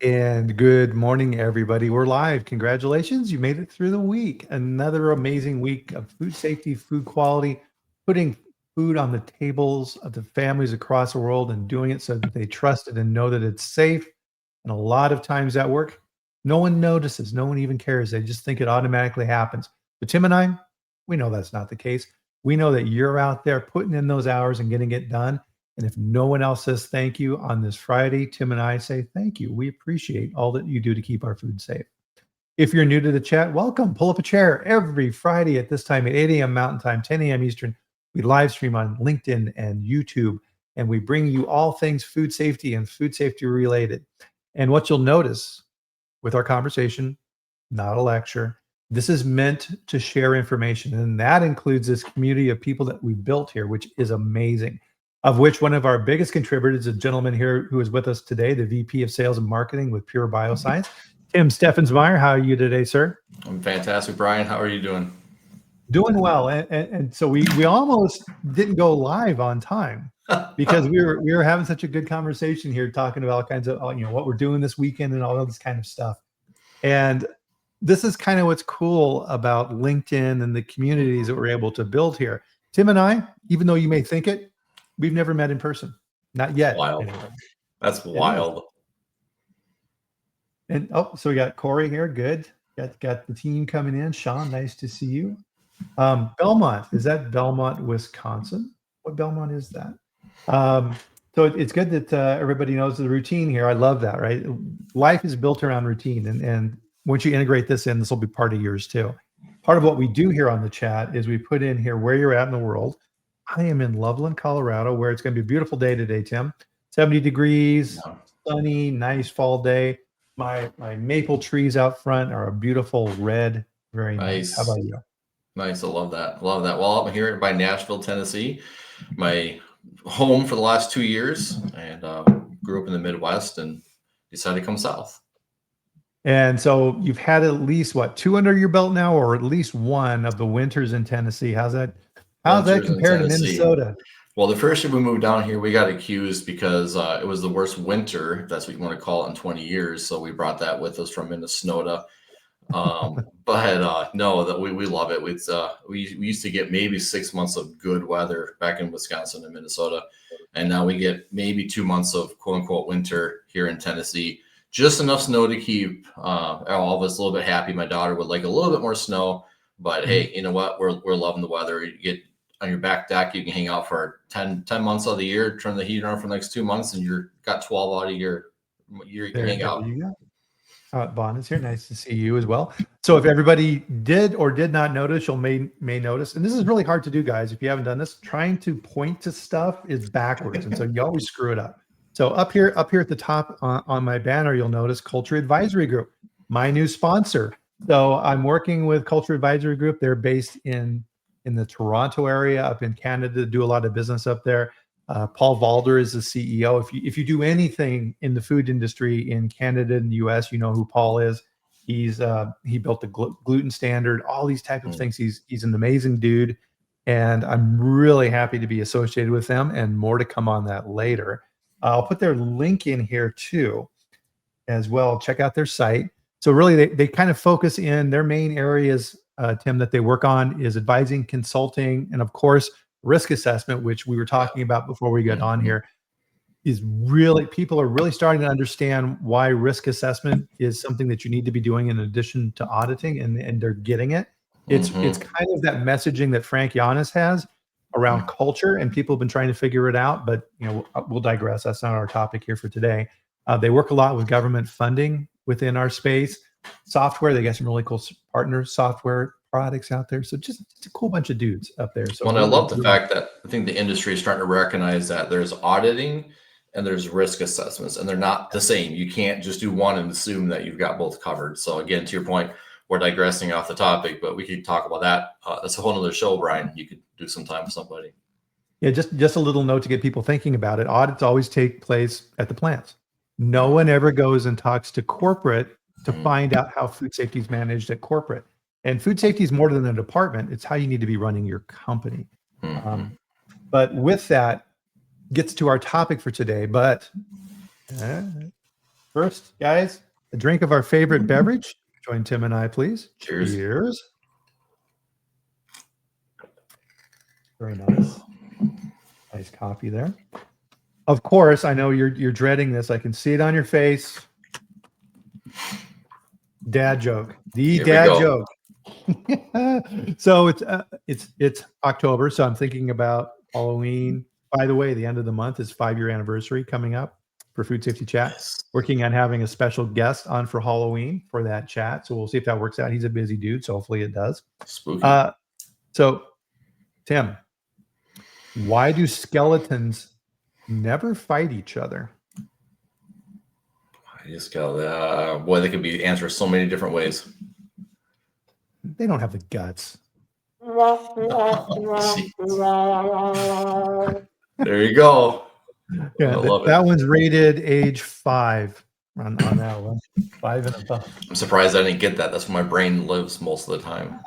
And good morning, everybody. We're live. Congratulations. You made it through the week. Another amazing week of food safety, food quality, putting food on the tables of the families across the world and doing it so that they trust it and know that it's safe. And a lot of times at work, no one notices, no one even cares. They just think it automatically happens. But Tim and I, we know that's not the case. We know that you're out there putting in those hours and getting it done. And if no one else says thank you on this Friday, Tim and I say thank you. We appreciate all that you do to keep our food safe. If you're new to the chat, welcome. Pull up a chair every Friday at this time at 8 a.m. Mountain Time, 10 a.m. Eastern. We live stream on LinkedIn and YouTube, and we bring you all things food safety and food safety related. And what you'll notice with our conversation, not a lecture, this is meant to share information, and that includes this community of people that we built here, which is amazing. Of which one of our biggest contributors is a gentleman here who is with us today, the VP of Sales and Marketing with Pure BioScience, Tim Steffensmeier. How are you today, sir? I'm fantastic, Brian. How are you doing? Doing well. And so we almost didn't go live on time because we were having such a good conversation here, talking about all kinds of what we're doing this weekend and all this kind of stuff. And this is kind of what's cool about LinkedIn and the communities that we're able to build here. Tim and I, even though you may think it, we've never met in person. Not yet. Wild. Anyway. That's wild. And so we got Corey here. Good. Got the team coming in. Sean, nice to see you. Belmont, is that Belmont, Wisconsin? What Belmont is that? So it's good that everybody knows the routine here. I love that, right? Life is built around routine. And once you integrate this in, this will be part of yours too. Part of what we do here on the chat is we put in here where you're at in the world. I am in Loveland, Colorado, where it's going to be a beautiful day today, Tim. 70 degrees, sunny, nice fall day. My maple trees out front are a beautiful red. Very nice. How about you? Nice. I love that. Love that. Well, I'm here by Nashville, Tennessee, my home for the last 2 years, and grew up in the Midwest and decided to come south. And so you've had at least, 2 under your belt now, or at least one of the winters in Tennessee. How's that compare to Minnesota? Well, the first year we moved down here, we got accused because it was the worst winter, if that's what you want to call it, in 20 years. So we brought that with us from Minnesota. But no, that we love it. It's we used to get maybe 6 months of good weather back in Wisconsin and Minnesota, and now we get maybe 2 months of quote unquote winter here in Tennessee. Just enough snow to keep all of us a little bit happy. My daughter would like a little bit more snow, but hey, you know what? We're loving the weather. You get on your back deck, you can hang out for 10 months of the year, turn the heat on for the next 2 months, and you're got 12 out of your you hang out. Vaughn is here. Nice to see you as well. So if everybody did or did not notice, you'll may notice, and this is really hard to do, guys. If you haven't done this, trying to point to stuff is backwards, and so you always screw it up. So up here at the top on my banner, you'll notice Culture Advisory Group, my new sponsor. So I'm working with Culture Advisory Group. They're based in the Toronto area, up in Canada, do a lot of business up there. Paul Valder is the CEO. If you do anything in the food industry in Canada and the US, you know who Paul is. He built the gluten standard, all these type of things. He's an amazing dude, and I'm really happy to be associated with them, and more to come on that later. I'll put their link in here too as well. Check out their site. So really they kind of focus in their main areas, Tim, that they work on is advising, consulting, and of course, risk assessment, which we were talking about before we got on here. Is really, people are really starting to understand why risk assessment is something that you need to be doing in addition to auditing, and they're getting it. It's kind of that messaging that Frank Giannis has around culture, and people have been trying to figure it out, but we'll digress. That's not our topic here for today. They work a lot with government funding within our space. Software, they got some really cool partner software products out there. So just a cool bunch of dudes up there. So well, I love the fact that I think the industry is starting to recognize that there's auditing and there's risk assessments, and they're not the same. You can't just do one and assume that you've got both covered. So again, to your point, we're digressing off the topic, but we could talk about that. That's a whole nother show, Brian. You could do some time with somebody. Yeah, just a little note to get people thinking about it. Audits always take place at the plants. No one ever goes and talks to corporate to find out how food safety is managed at corporate. And food safety is more than a department. It's how you need to be running your company. But with that, gets to our topic for today. But First, guys, a drink of our favorite beverage. Join Tim and I, please. Cheers. Cheers. Very nice. Nice coffee there. Of course, I know you're dreading this. I can see it on your face. Dad joke. The Here we dad go. joke. So it's October, so I'm thinking about Halloween. By the way, the end of the month is 5-year anniversary coming up for Food Safety Chat. Yes. Working on having a special guest on for Halloween for that chat. So we'll see if that works out. He's a busy dude, so hopefully it does. Spooky. So Tim, why do skeletons never fight each other? I just got boy, they could be answered so many different ways. They don't have the guts. There you go. Yeah, I love that it. one's rated age 5 on that one. 5 and above. I'm surprised I didn't get that. That's where my brain lives most of the time.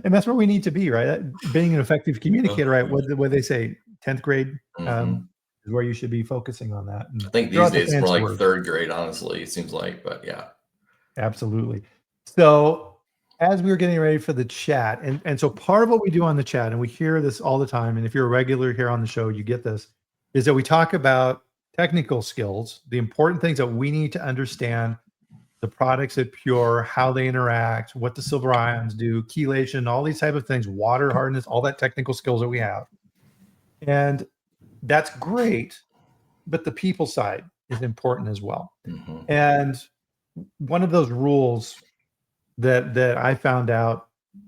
And that's where we need to be, right? Being an effective communicator, right? What they say, 10th grade is where you should be focusing on that. And I think these days it's more like 3rd grade, honestly, it seems like, but yeah. Absolutely. So as we were getting ready for the chat, and so part of what we do on the chat, and we hear this all the time, and if you're a regular here on the show, you get this, is that we talk about technical skills, the important things that we need to understand, the products at Pure, how they interact, what the silver ions do, chelation, all these type of things, water hardness, all that technical skills that we have. And that's great, but the people side is important as well. And one of those rules that I found out,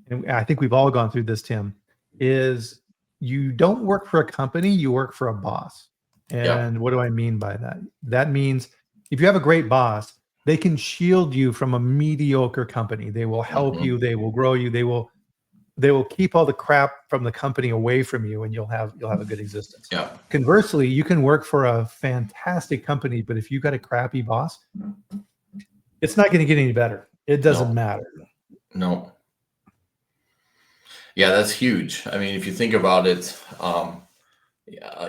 and I think we've all gone through this, Tim, is you don't work for a company, you work for a boss. And what do I mean by that? That means if you have a great boss, they can shield you from a mediocre company. They will help you, they will grow you, they will keep all the crap from the company away from you, and you'll have a good existence. Conversely, you can work for a fantastic company, but if you got a crappy boss, it's not going to get any better. It doesn't matter. No. Yeah, that's huge. I mean, if you think about it,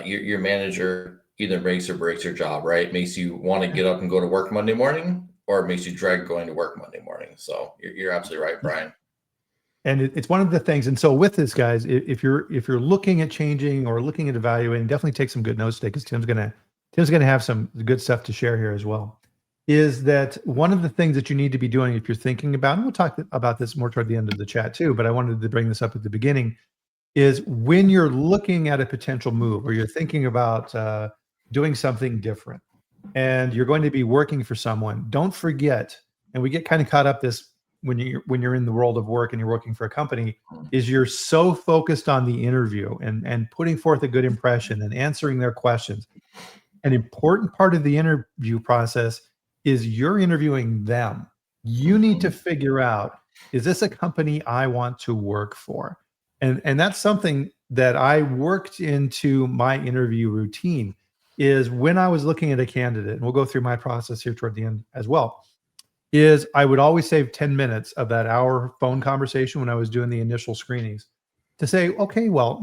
your manager either makes or breaks your job, right? Makes you want to get up and go to work Monday morning, or it makes you dread going to work Monday morning. So you're absolutely right, Brian. And it's one of the things. And so with this, guys, if you're looking at changing or looking at evaluating, definitely take some good notes today, because Tim's gonna have some good stuff to share here as well. Is that one of the things that you need to be doing if you're thinking about, and we'll talk about this more toward the end of the chat too, but I wanted to bring this up at the beginning, is when you're looking at a potential move or you're thinking about doing something different and you're going to be working for someone, don't forget, and we get kind of caught up this when you're in the world of work and you're working for a company, is you're so focused on the interview and putting forth a good impression and answering their questions. An important part of the interview process is you're interviewing them. You need to figure out, is this a company I want to work for? And that's something that I worked into my interview routine, is when I was looking at a candidate, and we'll go through my process here toward the end as well, is I would always save 10 minutes of that hour phone conversation when I was doing the initial screenings to say, okay, well,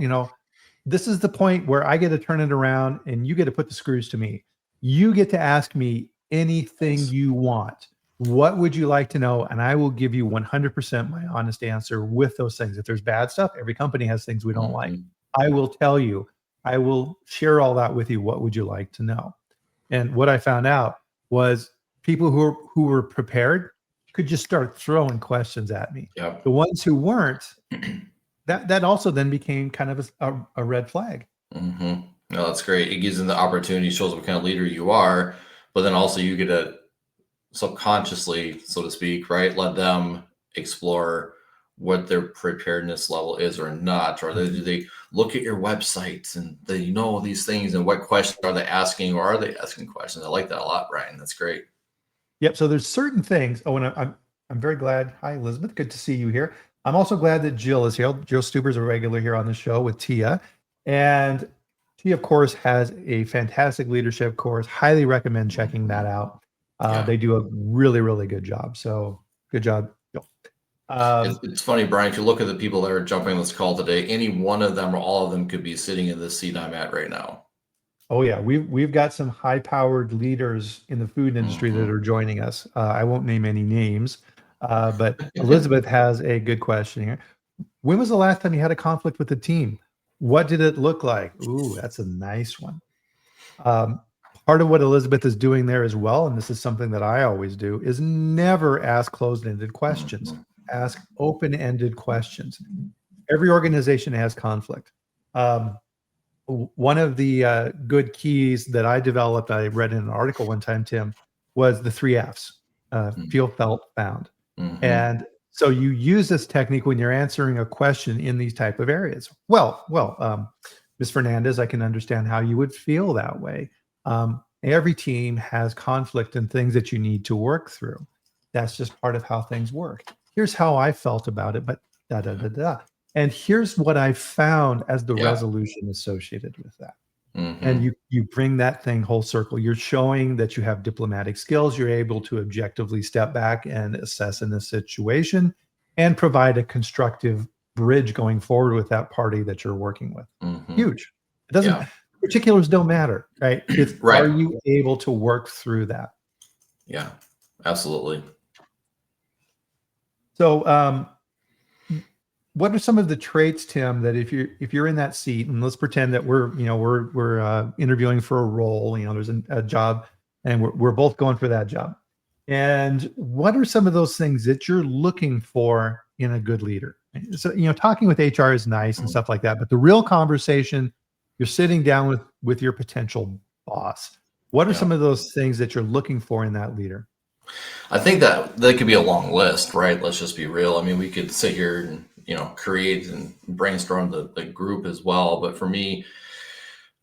this is the point where I get to turn it around and you get to put the screws to me. You get to ask me anything you want. What would you like to know? And I will give you 100% my honest answer with those things. If there's bad stuff, every company has things we don't like. I will tell you, I will share all that with you. What would you like to know? And what I found out was people who were prepared could just start throwing questions at me. The ones who weren't, that also then became kind of a red flag. No, that's great. It gives them the opportunity, shows what kind of leader you are, but then also you get to subconsciously, so to speak, right, let them explore what their preparedness level is or not, or do they look at your websites and they know these things, and what questions are they asking, or are they asking questions? I like that a lot, Brian. That's great. Yep. So there's certain things. Oh, and I'm very glad. Hi, Elizabeth. Good to see you here. I'm also glad that Jill is here. Jill Stuber's a regular here on the show with Tia. And Tia, of course, has a fantastic leadership course. Highly recommend checking that out. They do a really, really good job. So good job, Jill. It's funny, Brian, if you look at the people that are jumping on this call today, any one of them or all of them could be sitting in this seat I'm at right now. Oh yeah, we've got some high-powered leaders in the food industry that Mhm. are joining us. I won't name any names, but Elizabeth has a good question here. When was the last time you had a conflict with the team? What did it look like? Ooh, that's a nice one. Um, Part of what Elizabeth is doing there as well, and this is something that I always do, is never ask closed-ended questions. Mhm. Ask open-ended questions. Every organization has conflict. Um, One of the good keys that I developed, I read in an article one time, Tim, was the 3 Fs: feel, felt, found. Mhm. And so you use this technique when you're answering a question in these type of areas. Ms. Fernandez, I can understand how you would feel that way. Every team has conflict and things that you need to work through. That's just part of how things work. Here's how I felt about it, but da da da da. And here's what I found as the Yeah. resolution associated with that. And Mhm. you bring that thing whole circle. You're showing that you have diplomatic skills. You're able to objectively step back and assess in the situation and provide a constructive bridge going forward with that party that you're working with. Mhm. Huge. It doesn't Yeah. Particulars don't matter, right? It's are Right. you able to work through that? Yeah. Absolutely. So what are some of the traits, Tim, that if you're in that seat, and let's pretend that we're interviewing for a role, there's a job, and we're both going for that job. And what are some of those things that you're looking for in a good leader? So, talking with HR is nice and Mhm. stuff like that, but the real conversation, you're sitting down with your potential boss. What are Yeah. some of those things that you're looking for in that leader? I think that could be a long list, right? Let's just be real. I mean, we could sit here and create and brainstorm the group as well. But for me,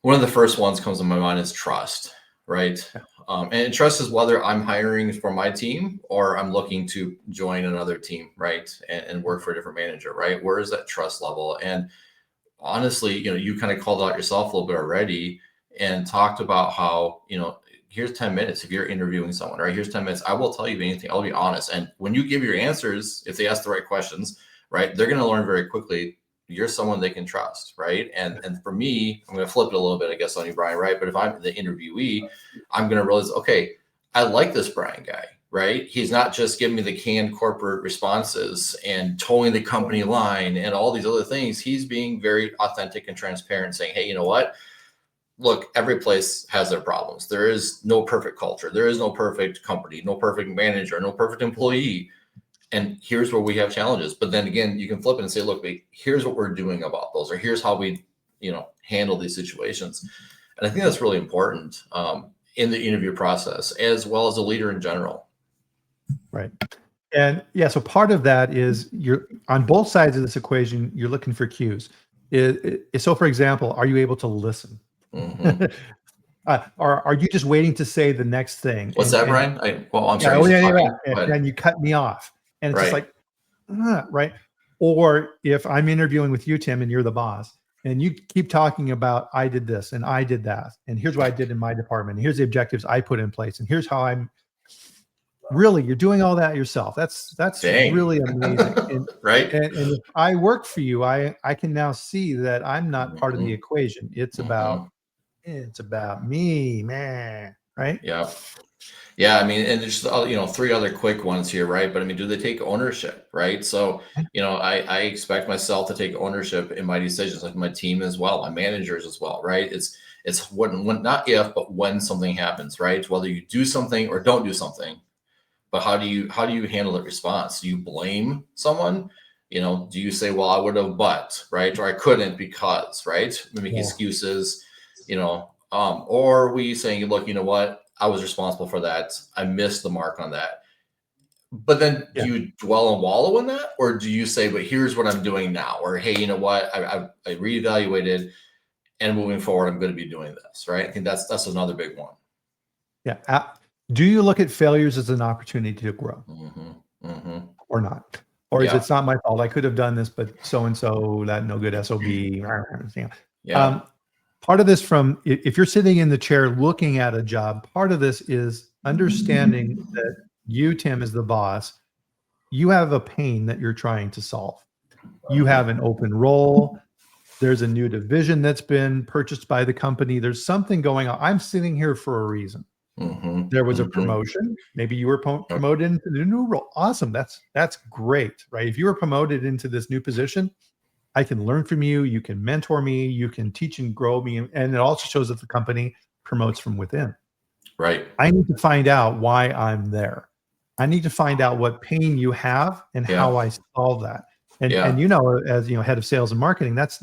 one of the first ones comes to my mind is trust, right? And trust is whether I'm hiring for my team or I'm looking to join another team, right? And work for a different manager, right? Where is that trust level? And honestly, you kind of called out yourself a little bit already and talked about how, here's 10 minutes if you're interviewing someone, right? Here's 10 minutes. I will tell you anything. I'll be honest. And when you give your answers, if they ask the right questions, right, they're going to learn very quickly you're someone they can trust, right? And for me, I'm going to flip it a little bit, I guess, on you, Bryan, right? But if I'm the interviewee, I'm going to realize, okay, I like this Bryan guy, right? He's not just giving me the canned corporate responses and towing the company line and all these other things. He's being very authentic and transparent, saying, hey, you know what? Look, every place has their problems. There is no perfect culture. There is no perfect company, no perfect manager, no perfect employee. And here's where we have challenges. But then again, you can flip it and say, look, here's what we're doing about those, or here's how we, handle these situations. And I think that's really important in the interview process, as well as a leader in general. Right. And yeah, so part of that is you're on both sides of this equation, you're looking for cues. So for example, are you able to listen? Hmm. Or are you just waiting to say the next thing? What's that, Bryan? I'm Yeah, sorry, oh, you just yeah, yeah, talking? yeah. Go ahead. And you cut me off. And it's just Right. like, right. Or if I'm interviewing with you, Tim, and you're the boss, and you keep talking about I did this and I did that, and here's what I did in my department, and here's the objectives I put in place, and here's how I'm really, you're doing all that yourself. That's Dang. really amazing. And Right. and if I work for you, I can now see that I'm not part of the Hmm. equation. Hmm. It's about me, man. Right? Yeah. Yeah, I mean, and there's three other quick ones here, right? But I mean, do they take ownership, right? So, I expect myself to take ownership in my decisions, like my team as well, my managers as well, right? It's when not if, but when something happens, right? Whether you do something or don't do something, but how do you handle the response? Do you blame someone? Do you say, well, I would have, but, right, or I couldn't because, right? We make Yeah. excuses, or are we saying, look, you know what? I was responsible for that. I missed the mark on that. But then do Yeah. you dwell and wallow in that? Or do you say, but here's what I'm doing now? Or, hey, you know what? I reevaluated and moving forward, I'm going to be doing this, right? I think that's another big one. Yeah. Do you look at failures as an opportunity to grow Hmm. Hmm. or not? Or is Yeah. it's not my fault? I could have done this, but so and so, that no good SOB. Yeah. Um, Part of this, from if you're sitting in the chair looking at a job, part of this is understanding that you, Tim, as the boss, you have a pain that you're trying to solve. You have an open role. There's a new division that's been purchased by the company. There's something going on. I'm sitting here for a reason. There was a promotion. Maybe you were promoted into the new role. Awesome. That's great, right? If you were promoted into this new position, I can learn from you. You can mentor me. You can teach and grow me. And it also shows that the company promotes from within. Right. I need to find out why I'm there. I need to find out what pain you have and how I solve that. And and as head of sales and marketing, that's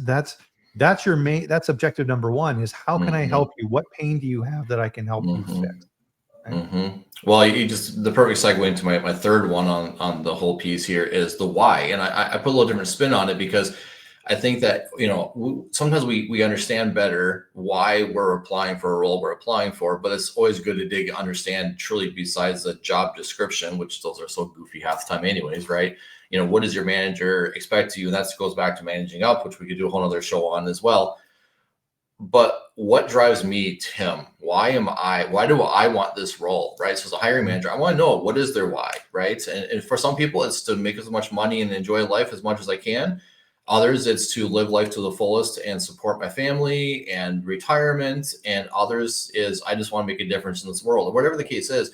your main, that's objective number one, is how can I help you? What pain do you have that I can help you fix? Right? Well, you just, the perfect segue into my third one on the whole piece here is the why. And I put a little different spin on it, because I think that, sometimes we understand better why we're applying for a role we're applying for, but it's always good to dig, understand truly besides the job description, which those are so goofy half the time anyways, right? What does your manager expect of you? And that goes back to managing up, which we could do a whole other show on as well. But what drives me, Tim? Why do I want this role, right? So as a hiring manager, I want to know, what is their why, right? And for some people, it's to make as much money and enjoy life as much as I can. Others, it's to live life to the fullest and support my family and retirement. And others is, I just want to make a difference in this world. Or whatever the case is,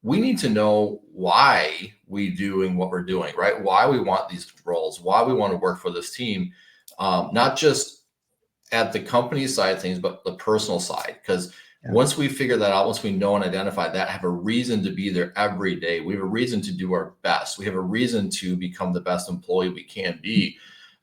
we need to know why we doing what we're doing, right? Why we want these roles, why we want to work for this team, not just at the company side of things, but the personal side. Because once we figure that out, once we know and identify that, have a reason to be there every day, we have a reason to do our best. We have a reason to become the best employee we can be,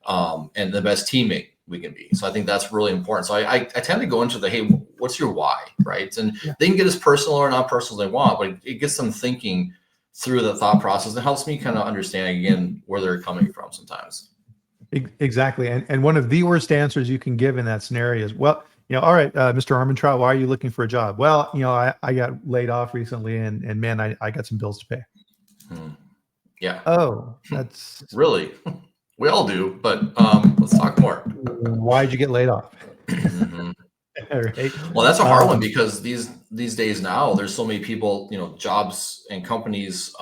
and the best teammate we can be. So I think that's really important. So I tend to go into the, hey, what's your why, right? And they can get as personal or not personal as they want, but it gets them thinking through the thought process. It helps me kind of understand, again, where they're coming from sometimes. Exactly. And one of the worst answers you can give in that scenario is, well, all right, Mr. Armentrout, why are you looking for a job? Well, I got laid off recently, and man, I got some bills to pay. Yeah. Oh, that's really, we all do, but let's talk more. Why'd you get laid off? Right. Well, that's a hard one, because these days now, there's so many people, jobs and companies,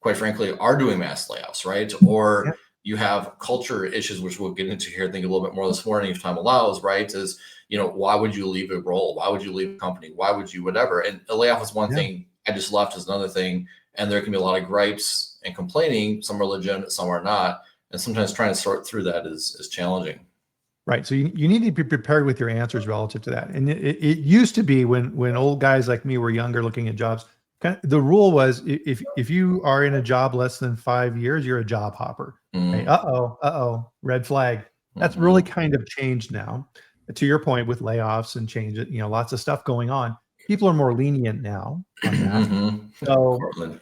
quite frankly, are doing mass layoffs, right? Or you have culture issues, which we'll get into here, I think, a little bit more this morning if time allows, right? Is, why would you leave a role? Why would you leave a company? Why would you whatever? And a layoff is one thing. I just left is another thing. And there can be a lot of gripes and complaining. Some are legitimate, some are not. And sometimes trying to sort through that is challenging. Right. So you need to be prepared with your answers relative to that. And it used to be when old guys like me were younger looking at jobs, the rule was if you are in a job less than 5 years, you're a job hopper. Right? Red flag. That's really kind of changed now. To your point, with layoffs and change, lots of stuff going on. People are more lenient now on that. So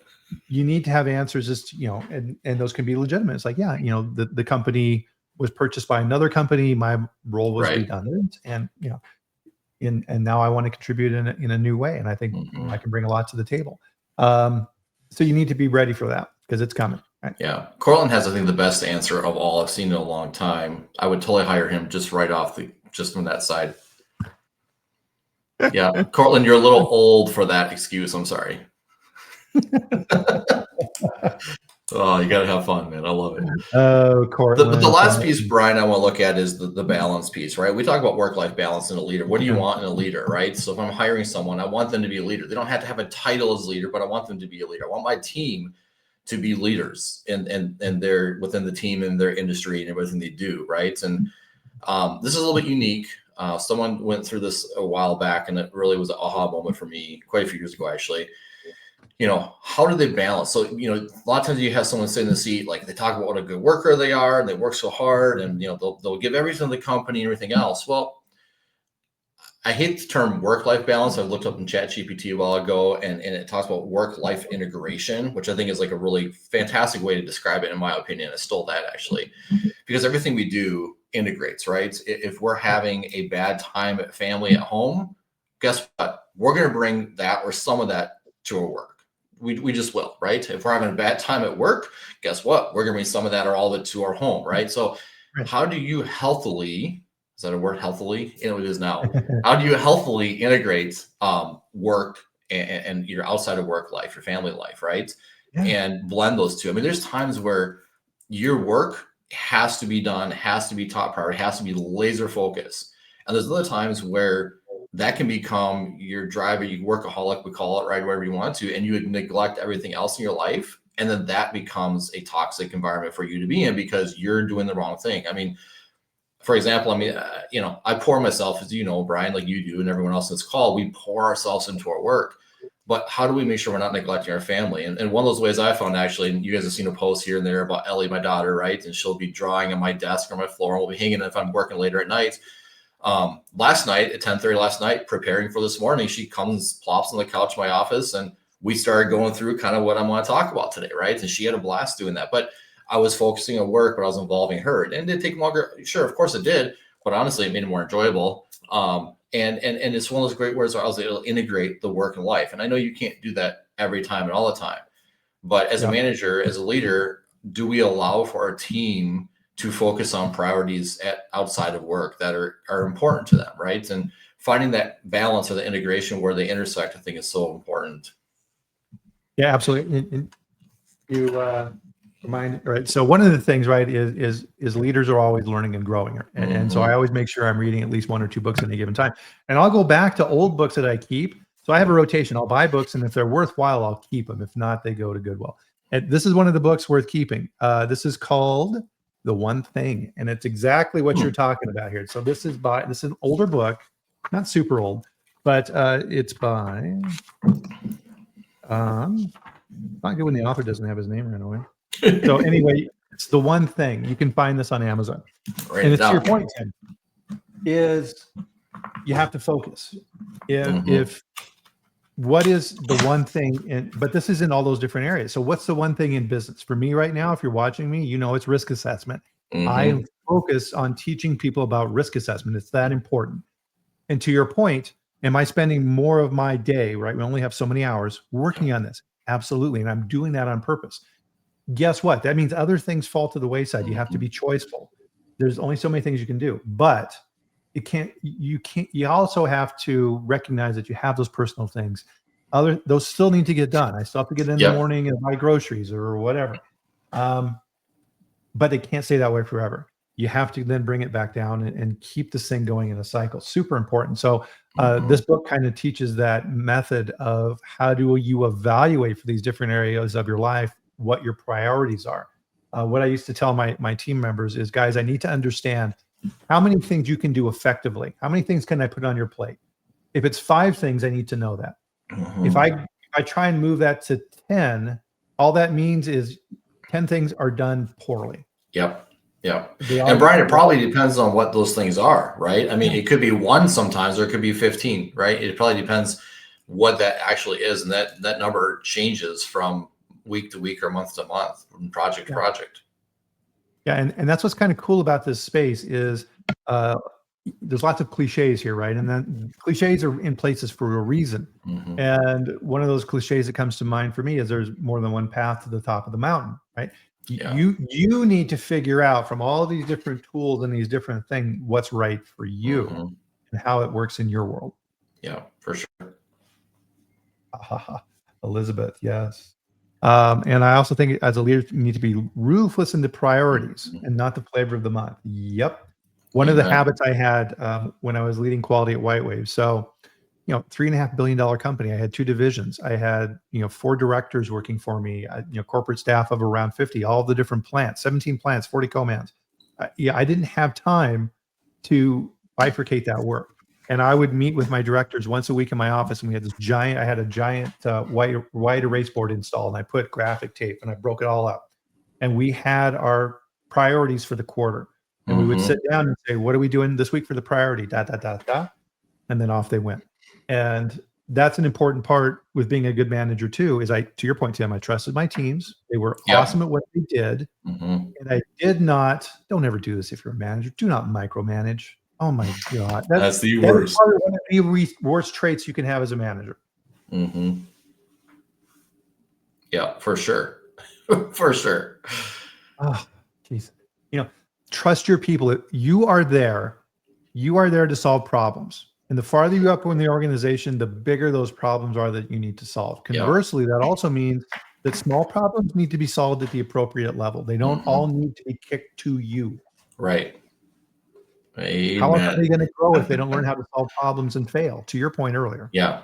you need to have answers as to, and those can be legitimate. It's like, the company was purchased by another company. My role was redundant, and and now I want to contribute in a new way. And I think I can bring a lot to the table. So you need to be ready for that, because it's coming. Right? Yeah. Cortland has, I think, the best answer of all I've seen in a long time. I would totally hire him just from that side. Yeah. Cortland, you're a little old for that excuse. I'm sorry. Oh, you got to have fun, man. I love it. Oh, Cortland. The last piece, Bryan, I want to look at is the balance piece, right? We talk about work-life balance in a leader. What do you want in a leader, right? So if I'm hiring someone, I want them to be a leader. They don't have to have a title as leader, but I want them to be a leader. I want my team to be leaders, and they're within the team and their industry and everything they do, right? And this is a little bit unique. Someone went through this a while back, and it really was an aha moment for me quite a few years ago, actually. How do they balance? So, a lot of times you have someone sit in the seat, like they talk about what a good worker they are, and they work so hard, and, they'll give everything to the company and everything else. Well, I hate the term work-life balance. I looked up in ChatGPT a while ago, and it talks about work-life integration, which I think is like a really fantastic way to describe it, in my opinion. I stole that, actually, because everything we do integrates, right? If we're having a bad time at family at home, guess what? We're going to bring that or some of that to our work. We just will, right? If we're having a bad time at work, guess what? We're going to bring some of that or all of it to our home, right? So how do you healthily, is that a word, healthily? It is now. How do you healthily integrate work and your outside of work life, your family life, right? And blend those two. I mean, there's times where your work has to be done, has to be top priority, has to be laser focus. And there's other times where that can become your driver, you workaholic, we call it, right, wherever you want to, and you would neglect everything else in your life. And then that becomes a toxic environment for you to be in because you're doing the wrong thing. I mean, for example, I pour myself, as you know, Bryan, like you do, and everyone else in this call, we pour ourselves into our work. But how do we make sure we're not neglecting our family? And one of those ways I found, actually, and you guys have seen a post here and there about Ellie, my daughter, right? And she'll be drawing on my desk or my floor, and we'll be hanging if I'm working later at night. Last night at 10:30 last night, preparing for this morning, she comes, plops on the couch in my office, and we started going through kind of what I want to talk about today, right? And she had a blast doing that. But I was focusing on work, but I was involving her. And did it take longer? Sure, of course it did. But honestly, it made it more enjoyable. And it's one of those great words where I was able to integrate the work and life. And I know you can't do that every time and all the time. But as a manager, as a leader, do we allow for our team to focus on priorities outside of work that are important to them, right? And finding that balance or the integration where they intersect, I think, is so important. Yeah, absolutely. And you remind, right? So one of the things, right, is leaders are always learning and growing, and so I always make sure I'm reading at least 1 or 2 books at any given time. And I'll go back to old books that I keep. So I have a rotation. I'll buy books, and if they're worthwhile, I'll keep them. If not, they go to Goodwill. And this is one of the books worth keeping. This is called The One Thing, and it's exactly what you're talking about here. So this is an older book, not super old, but it's by not good when the author doesn't have his name right away. So anyway, it's The One Thing. You can find this on Amazon. And it's to your point, Tim, is you have to focus. If what is the one thing but this is in all those different areas. So what's the one thing in business? For me right now, if you're watching me, you know it's risk assessment. I am focused on teaching people about risk assessment. It's that important. And to your point, am I spending more of my day, right? We only have so many hours working on this. Absolutely. And I'm doing that on purpose. Guess what? That means other things fall to the wayside. You have to be choiceful. There's only so many things you can do, but you also have to recognize that you have those personal things. Those still need to get done. I still have to get in the morning and buy groceries or whatever. But it can't stay that way forever. You have to then bring it back down and keep this thing going in a cycle. Super important. So this book kind of teaches that method of how do you evaluate for these different areas of your life, what your priorities are. What I used to tell my team members is, guys, I need to understand how many things you can do effectively. How many things can I put on your plate? If it's 5 things, I need to know that. If I try and move that to 10, all that means is 10 things are done poorly. Yep. And Bryan, it probably depends on what those things are, right? I mean, it could be 1 sometimes, or it could be 15, right? It probably depends what that actually is. And that number changes from week to week or month to month, from project to project. Yeah, and that's what's kind of cool about this space is there's lots of cliches here, right? And then cliches are in places for a reason. And one of those cliches that comes to mind for me is there's more than one path to the top of the mountain, right? You need to figure out from all these different tools and these different things what's right for you and how it works in your world. Yeah, for sure. Elizabeth, yes. And I also think as a leader, you need to be ruthless in the priorities and not the flavor of the month. Yep. One of the habits I had when I was leading quality at White Wave. So, $3.5 billion company. I had 2 divisions. I had, 4 directors working for me, corporate staff of around 50, all the different plants, 17 plants, 40 co-mans. I didn't have time to bifurcate that work. And I would meet with my directors once a week in my office, and I had a giant white erase board installed, and I put graphic tape and I broke it all up. And we had our priorities for the quarter. And we would sit down and say, what are we doing this week for the priority? And then off they went. And that's an important part with being a good manager too, is to your point, Tim, I trusted my teams. They were awesome at what they did. And I did not, don't ever do this if you're a manager. Do not micromanage. Oh my God. That's the worst. One of the worst traits you can have as a manager. Yeah, for sure. For sure. Oh, geez. Trust your people. You are there to solve problems. And the farther you up in the organization, the bigger those problems are that you need to solve. Conversely, that also means that small problems need to be solved at the appropriate level. They don't all need to be kicked to you. Right. How else are they Amen. going to grow if they don't learn how to solve problems and fail? To your point earlier. Yeah.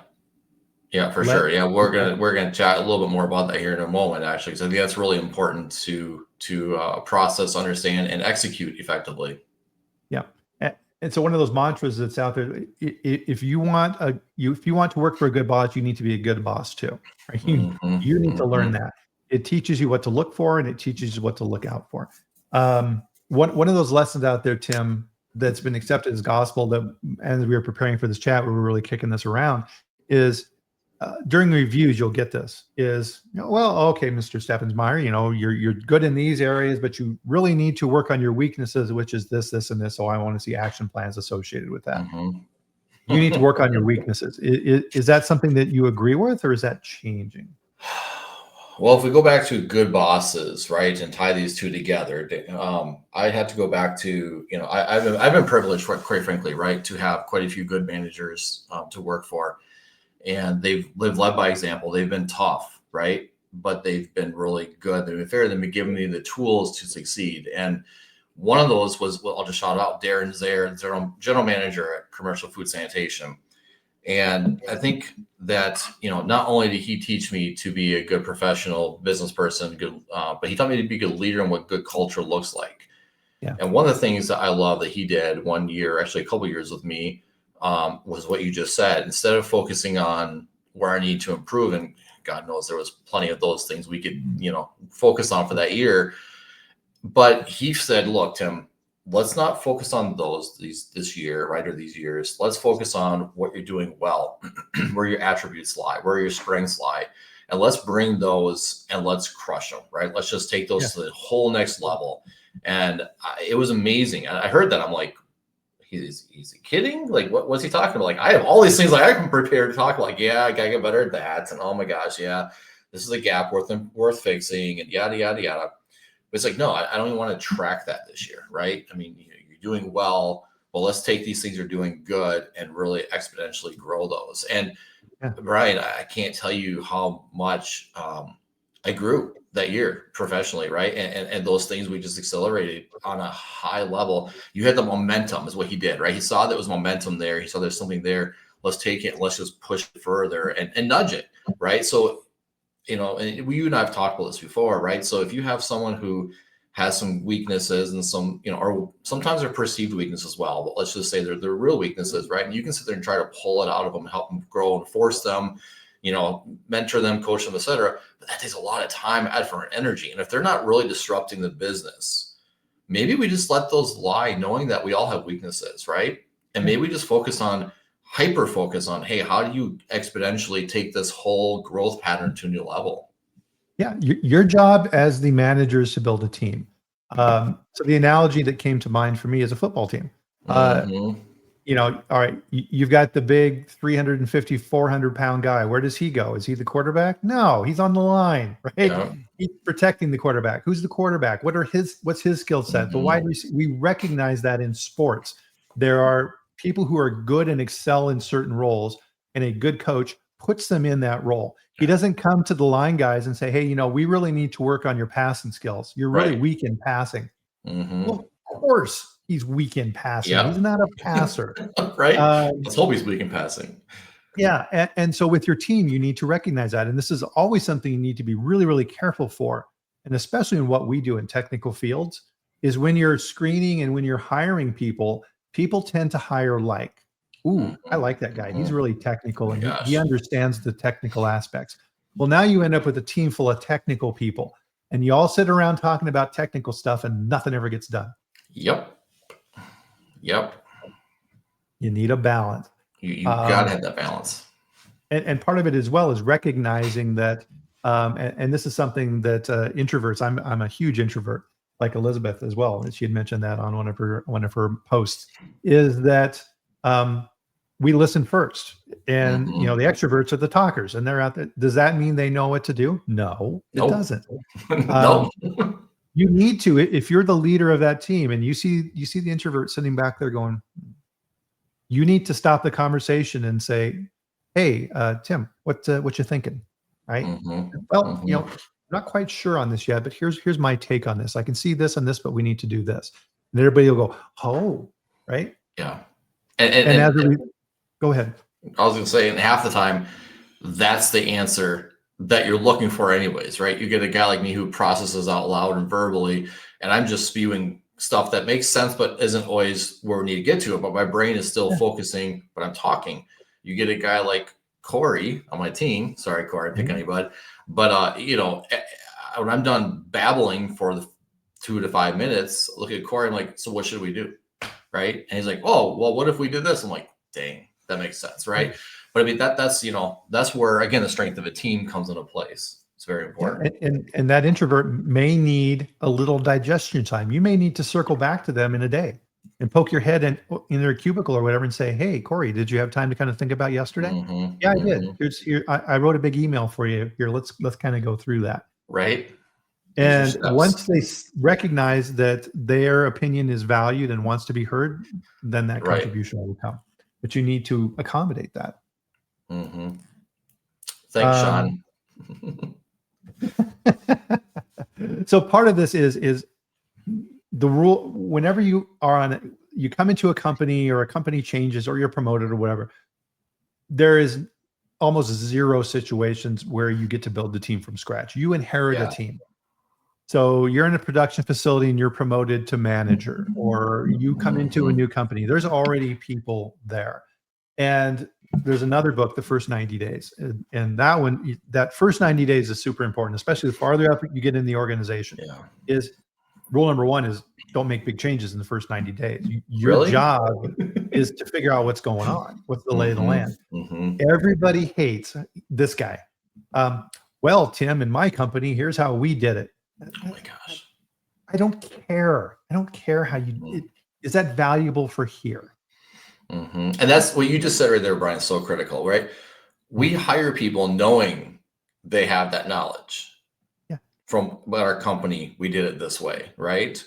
Yeah, for Let sure. Yeah, we're gonna chat a little bit more about that here in a moment, actually, because I think that's really important to process, understand, and execute effectively. Yeah. And so one of those mantras that's out there, if you want to work for a good boss, you need to be a good boss too. Right? You need to learn that. It teaches you what to look for, and it teaches you what to look out for. One of those lessons out there, Tim, that's been accepted as gospel, that as we were preparing for this chat, we were really kicking this around, is during the reviews, you'll get this is, well, okay, Mr. Steffensmeier, you're good in these areas, but you really need to work on your weaknesses, which is this, this, and this. So I want to see action plans associated with that. You need to work on your weaknesses. Is that something that you agree with, or is that changing? Well, if we go back to good bosses, right, and tie these two together, I had to go back to, I've been privileged, quite frankly, right, to have quite a few good managers to work for. And they've led by example. They've been tough, right? But they've been really good. They've been fair. They've been giving me the tools to succeed. And one of those was, well, I'll just shout out Darren Zaire, general manager at Commercial Food Sanitation. And I think that, not only did he teach me to be a good professional business person, but he taught me to be a good leader and what good culture looks like. Yeah. And one of the things that I love that he did one year, actually a couple of years with me, was what you just said. Instead of focusing on where I need to improve, and God knows there was plenty of those things we could, focus on for that year. But he said, look, Tim, let's not focus on this year, right? Or these years. Let's focus on what you're doing well, where your attributes lie, where your strengths lie. And let's bring those and let's crush them, right? Let's just take those to the whole next level. And it was amazing. I heard that. I'm like, he's kidding? Like, what's he talking about? Like, I have all these things like I can prepare to talk, like, yeah, I gotta get better at that. And oh my gosh, yeah, this is a gap worth fixing, and yada, yada, yada. But it's like, no, I don't even want to track that this year, right? I mean, you're doing well. Well, let's take these things you're doing good and really exponentially grow those. And Bryan, I can't tell you how much I grew that year professionally, right? And those things we just accelerated on a high level. You had the momentum is what he did, right? He saw there was momentum there. He saw there's something there. Let's take it. Let's just push it further and nudge it, right? So, and you and I have talked about this before, right? So if you have someone who has some weaknesses and some, or sometimes they're perceived weaknesses as well, but let's just say they're real weaknesses, right? And you can sit there and try to pull it out of them, help them grow and force them, mentor them, coach them, etc. But that takes a lot of time, effort, and energy. And if they're not really disrupting the business, maybe we just let those lie, knowing that we all have weaknesses, right? And maybe we just hyper focus on, hey, how do you exponentially take this whole growth pattern to a new level? Yeah, your job as the manager is to build a team. So the analogy that came to mind for me is a football team. All right, you've got the big 350, 400-pound guy. Where does he go? Is he the quarterback? No, he's on the line, right? Yeah. He's protecting the quarterback. Who's the quarterback? What's his skill set? The wide receiver. We recognize that in sports. There are people who are good and excel in certain roles, and a good coach puts them in that role. He doesn't come to the line guys and say, hey, we really need to work on your passing skills. You're really weak in passing. Well, of course he's weak in passing. He's not a passer. Right? Let's hope he's weak in passing. Yeah. And so with your team, you need to recognize that. And this is always something you need to be really, really careful for. And especially in what we do in technical fields is when you're screening and when you're hiring people tend to hire like, ooh, I like that guy. He's really technical and he understands the technical aspects. Well, now you end up with a team full of technical people and you all sit around talking about technical stuff and nothing ever gets done. Yep. You need a balance. You got to have that balance. And part of it as well is recognizing that, and this is something that introverts, I'm a huge introvert, like Elizabeth as well. And she had mentioned that on one of her posts, is that we listen first. And, the extroverts are the talkers and they're out there. Does that mean they know what to do? No, it doesn't. No. You need to, if you're the leader of that team and you see the introvert sitting back there going, you need to stop the conversation and say, hey, Tim, what you thinking? Right? Well, not quite sure on this yet, but here's my take on this. I can see this and this, but we need to do this. And everybody will go, oh, right. Yeah. And as a go ahead. I was going to say, and half the time, that's the answer that you're looking for anyways, right? You get a guy like me who processes out loud and verbally, and I'm just spewing stuff that makes sense, but isn't always where we need to get to it. But my brain is still focusing, but I'm talking. You get a guy like Corey on my team. Sorry, Corey, pick anybody. But, when I'm done babbling for the 2 to 5 minutes, look at Corey, I'm like, so what should we do? Right. And he's like, oh, well, what if we did this? I'm like, dang, that makes sense. Right. But I mean, that's where, again, the strength of a team comes into place. It's very important. Yeah, and that introvert may need a little digestion time. You may need to circle back to them in a day and poke your head in their cubicle or whatever and say, hey, Corey, did you have time to kind of think about yesterday? Yeah, I did. I wrote a big email for you. Here, let's kind of go through that. Right. And once they recognize that their opinion is valued and wants to be heard, then that contribution will come. But you need to accommodate that. Thanks, Sean. So part of this is the rule. Whenever you come into a company or a company changes or you're promoted or whatever, there is almost zero situations where you get to build the team from scratch. You inherit a team. So you're in a production facility and you're promoted to manager, or you come into a new company. There's already people there. And there's another book, The First 90 Days. And that first 90 days is super important, especially the farther up you get in the organization. Is rule number one is don't make big changes in the first 90 days. Your job is to figure out what's going on. What's the lay of the land? Everybody hates this guy. Well, Tim, in my company, here's how we did it. Oh my gosh. I don't care. I don't care how you is that valuable for here? And that's what you just said right there, Bryan. So critical, right? We hire people knowing they have that knowledge. From our company, we did it this way, right?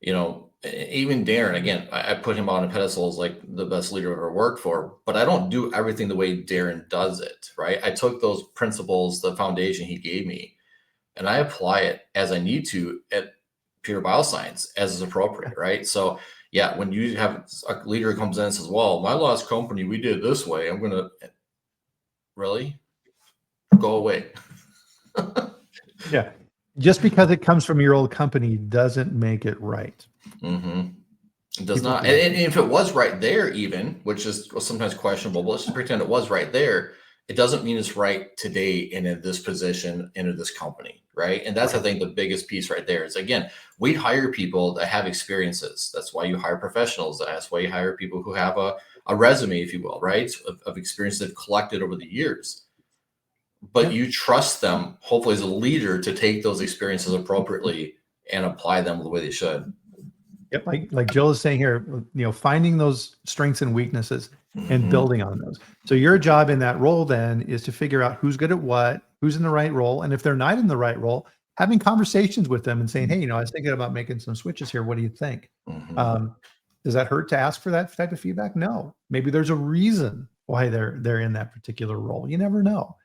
Even Darren, again, I put him on a pedestal as like the best leader I've ever worked for, but I don't do everything the way Darren does it, right? I took those principles, the foundation he gave me, and I apply it as I need to at Pure BioScience as is appropriate, right? So yeah, when you have a leader who comes in and says, well, my last company, we did it this way. I'm going to really go away. Yeah. Just because it comes from your old company doesn't make it right. It does not. And if it was right there, even, which is sometimes questionable, but let's just pretend it was right there. It doesn't mean it's right today and in this position and in this company, right? And that's, I think, the biggest piece right there is, again, we hire people that have experiences. That's why you hire professionals. That's why you hire people who have a resume, if you will, right, of experience they've collected over the years. But you trust them, hopefully as a leader, to take those experiences appropriately and apply them the way they should. Yep. Like Jill is saying here, finding those strengths and weaknesses and building on those. So your job in that role then is to figure out who's good at what, who's in the right role. And if they're not in the right role, having conversations with them and saying, hey, I was thinking about making some switches here. What do you think? Does that hurt to ask for that type of feedback? No. Maybe there's a reason why they're in that particular role. You never know.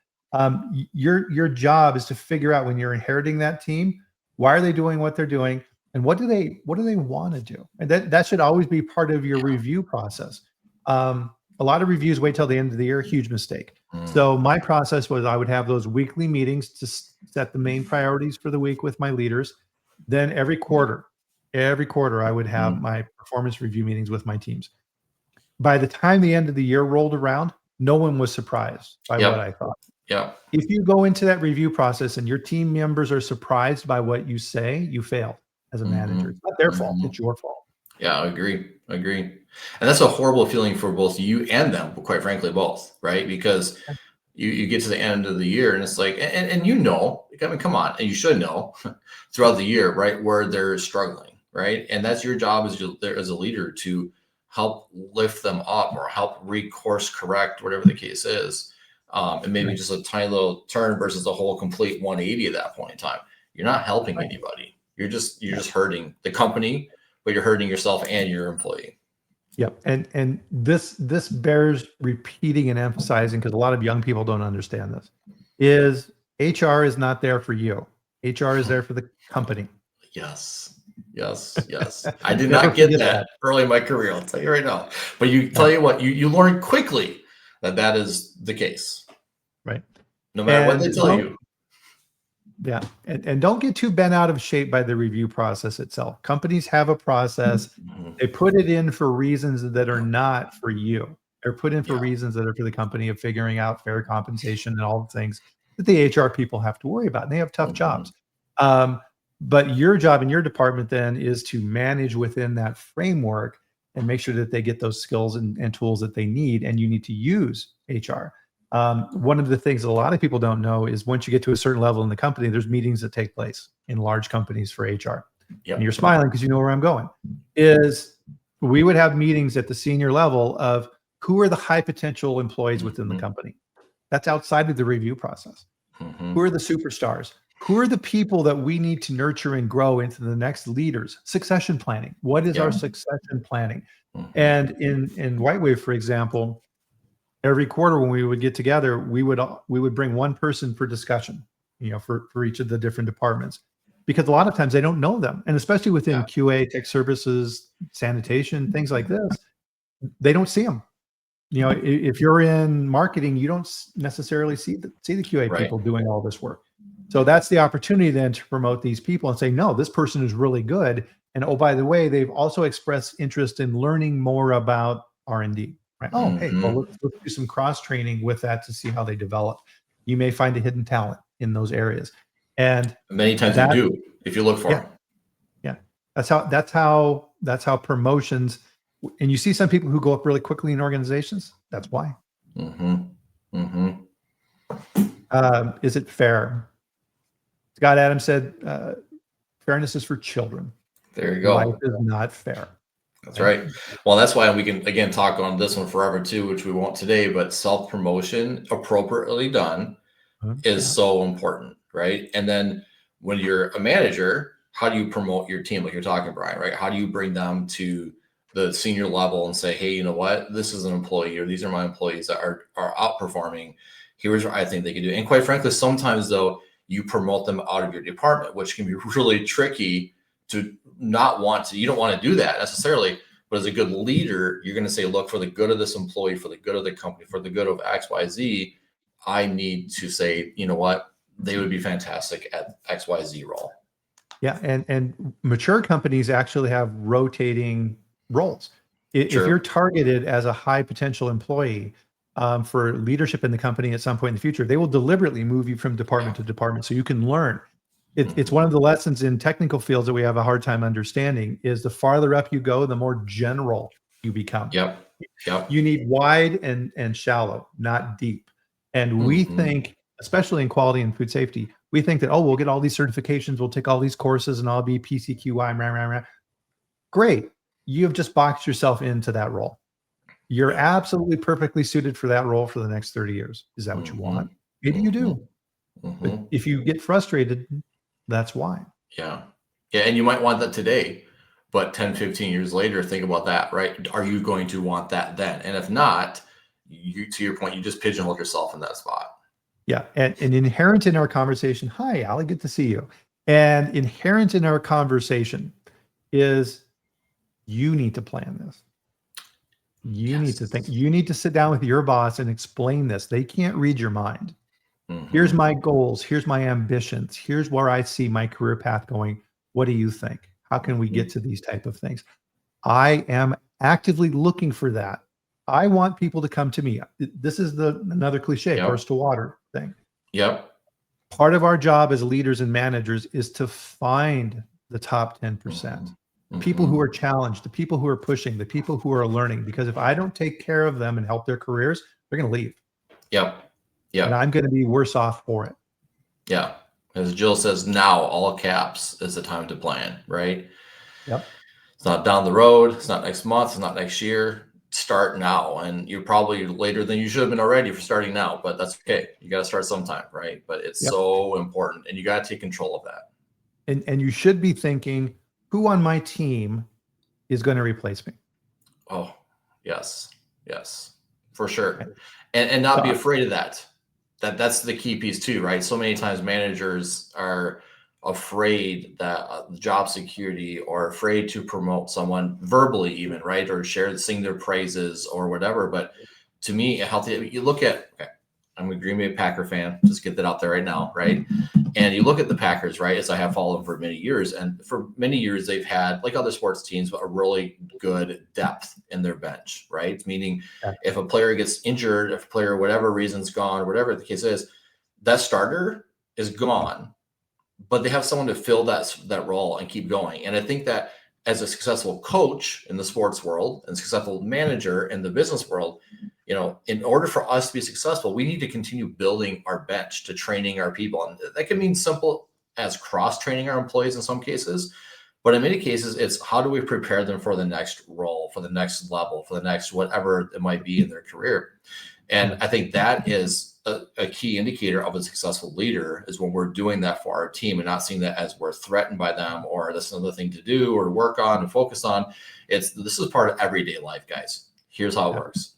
Your job is to figure out when you're inheriting that team, why are they doing what they're doing, and what do they want to do? And that should always be part of your review process. A lot of reviews wait till the end of the year, huge mistake. So my process was I would have those weekly meetings to set the main priorities for the week with my leaders. Then every quarter I would have my performance review meetings with my teams. By the time the end of the year rolled around, no one was surprised by what I thought. If you go into that review process and your team members are surprised by what you say, you failed as a manager. It's not their fault. It's your fault. Yeah, I agree. And that's a horrible feeling for both you and them, quite frankly, both, right? Because you get to the end of the year and it's like, and I mean, come on, and you should know throughout the year, right, where they're struggling, right? And that's your job as a leader to help lift them up or help recourse correct, whatever the case is. And maybe just a tiny little turn versus a whole complete 180 at that point in time. You're not helping anybody. You're just hurting the company, but you're hurting yourself and your employee. Yep. And this bears repeating and emphasizing, because a lot of young people don't understand this, is HR is not there for you. HR is there for the company. Yes. I did Never not get forget that early in my career. I'll tell you right now. But tell you what, you learn quickly that is the case. Right. No matter what they tell you. Yeah. And don't get too bent out of shape by the review process itself. Companies have a process. They put it in for reasons that are not for you. They're put in for reasons that are for the company of figuring out fair compensation and all the things that the HR people have to worry about. And they have tough jobs. But your job in your department then is to manage within that framework and make sure that they get those skills and tools that they need. And you need to use HR. One of the things that a lot of people don't know is once you get to a certain level in the company, there's meetings that take place in large companies for HR. Yep. And you're smiling because you know where I'm going. Is we would have meetings at the senior level of who are the high potential employees within the company. That's outside of the review process. Who are the superstars? Who are the people that we need to nurture and grow into the next leaders? Succession planning. What is our succession planning? And in Whitewave, for example, every quarter when we would get together, we would bring one person for discussion, for each of the different departments, because a lot of times they don't know them, and especially within QA, tech services, sanitation, things like this, they don't see them. If you're in marketing, you don't necessarily see the QA people doing all this work. So that's the opportunity then to promote these people and say, no, this person is really good. And oh, by the way, they've also expressed interest in learning more about R&D. Right? Oh, hey, well, let's do some cross training with that to see how they develop. You may find a hidden talent in those areas, and many times you do if you look for them. Yeah, that's how promotions. And you see some people who go up really quickly in organizations. That's why. Is it fair? Scott Adams said, "Fairness is for children." There you go. Life is not fair. That's right. Well, that's why we can, again, talk on this one forever too, which we won't today, but self-promotion appropriately done is so important, right? And then when you're a manager, how do you promote your team? Like you're talking, Bryan, right? How do you bring them to the senior level and say, hey, you know what? This is an employee, or these are my employees that are outperforming. Here's what I think they can do. And quite frankly, sometimes though, you promote them out of your department, which can be really tricky to not want to. You don't want to do that necessarily, but as a good leader, you're going to say, look, for the good of this employee, for the good of the company, for the good of XYZ, I need to say, you know what, they would be fantastic at XYZ role. Yeah, and mature companies actually have rotating roles. If you're targeted as a high potential employee for leadership in the company at some point in the future, they will deliberately move you from department to department so you can learn. It's one of the lessons in technical fields that we have a hard time understanding is the farther up you go, the more general you become. Yep. You need wide and shallow, not deep. And we think, especially in quality and food safety, we think that, oh, we'll get all these certifications, we'll take all these courses, and I'll be PCQI. Rah, rah, rah. Great. You have just boxed yourself into that role. You're absolutely perfectly suited for that role for the next 30 years. Is that what you want? Maybe you do. But if you get frustrated, that's why. Yeah. And you might want that today, but 10, 15 years later, think about that, right? Are you going to want that then? And if not, to your point, you just pigeonhole yourself in that spot. Yeah. And inherent in our conversation, hi, Allie, good to see you. And inherent in our conversation is you need to plan this. You need to think. You need to sit down with your boss and explain this. They can't read your mind. Here's my goals. Here's my ambitions. Here's where I see my career path going. What do you think? How can we get to these type of things? I am actively looking for that. I want people to come to me. This is another cliche, horse to water thing. Yep. Part of our job as leaders and managers is to find the top 10%. People who are challenged, the people who are pushing, the people who are learning. Because if I don't take care of them and help their careers, they're going to leave. Yep. And I'm going to be worse off for it. Yeah. As Jill says, now all caps is the time to plan, right? Yep. It's not down the road. It's not next month. It's not next year. Start now. And you're probably later than you should have been already for starting now, but that's okay. You got to start sometime, right? But it's so important, and you got to take control of that. And you should be thinking, who on my team is going to replace me? Oh, yes, for sure. And not be afraid of that. That's the key piece too, right? So many times managers are afraid that job security, or afraid to promote someone verbally even, right? Or sing their praises or whatever. But to me, a healthy, you look at, okay, I'm a Green Bay Packer fan, just get that out there right now, right? And you look at the Packers, right, as I have followed them for many years. And for many years, they've had, like other sports teams, a really good depth in their bench, right? Meaning if a player gets injured, if a player, whatever reason's gone, whatever the case is, that starter is gone, but they have someone to fill that role and keep going. And I think that as a successful coach in the sports world and successful manager in the business world, in order for us to be successful, we need to continue building our bench, to training our people. And that can mean simple as cross-training our employees in some cases, but in many cases, it's how do we prepare them for the next role, for the next level, for the next whatever it might be in their career. And I think that is a key indicator of a successful leader, is when we're doing that for our team and not seeing that as we're threatened by them, or that's another thing to do or work on and focus on. This is part of everyday life, guys. Here's how it works.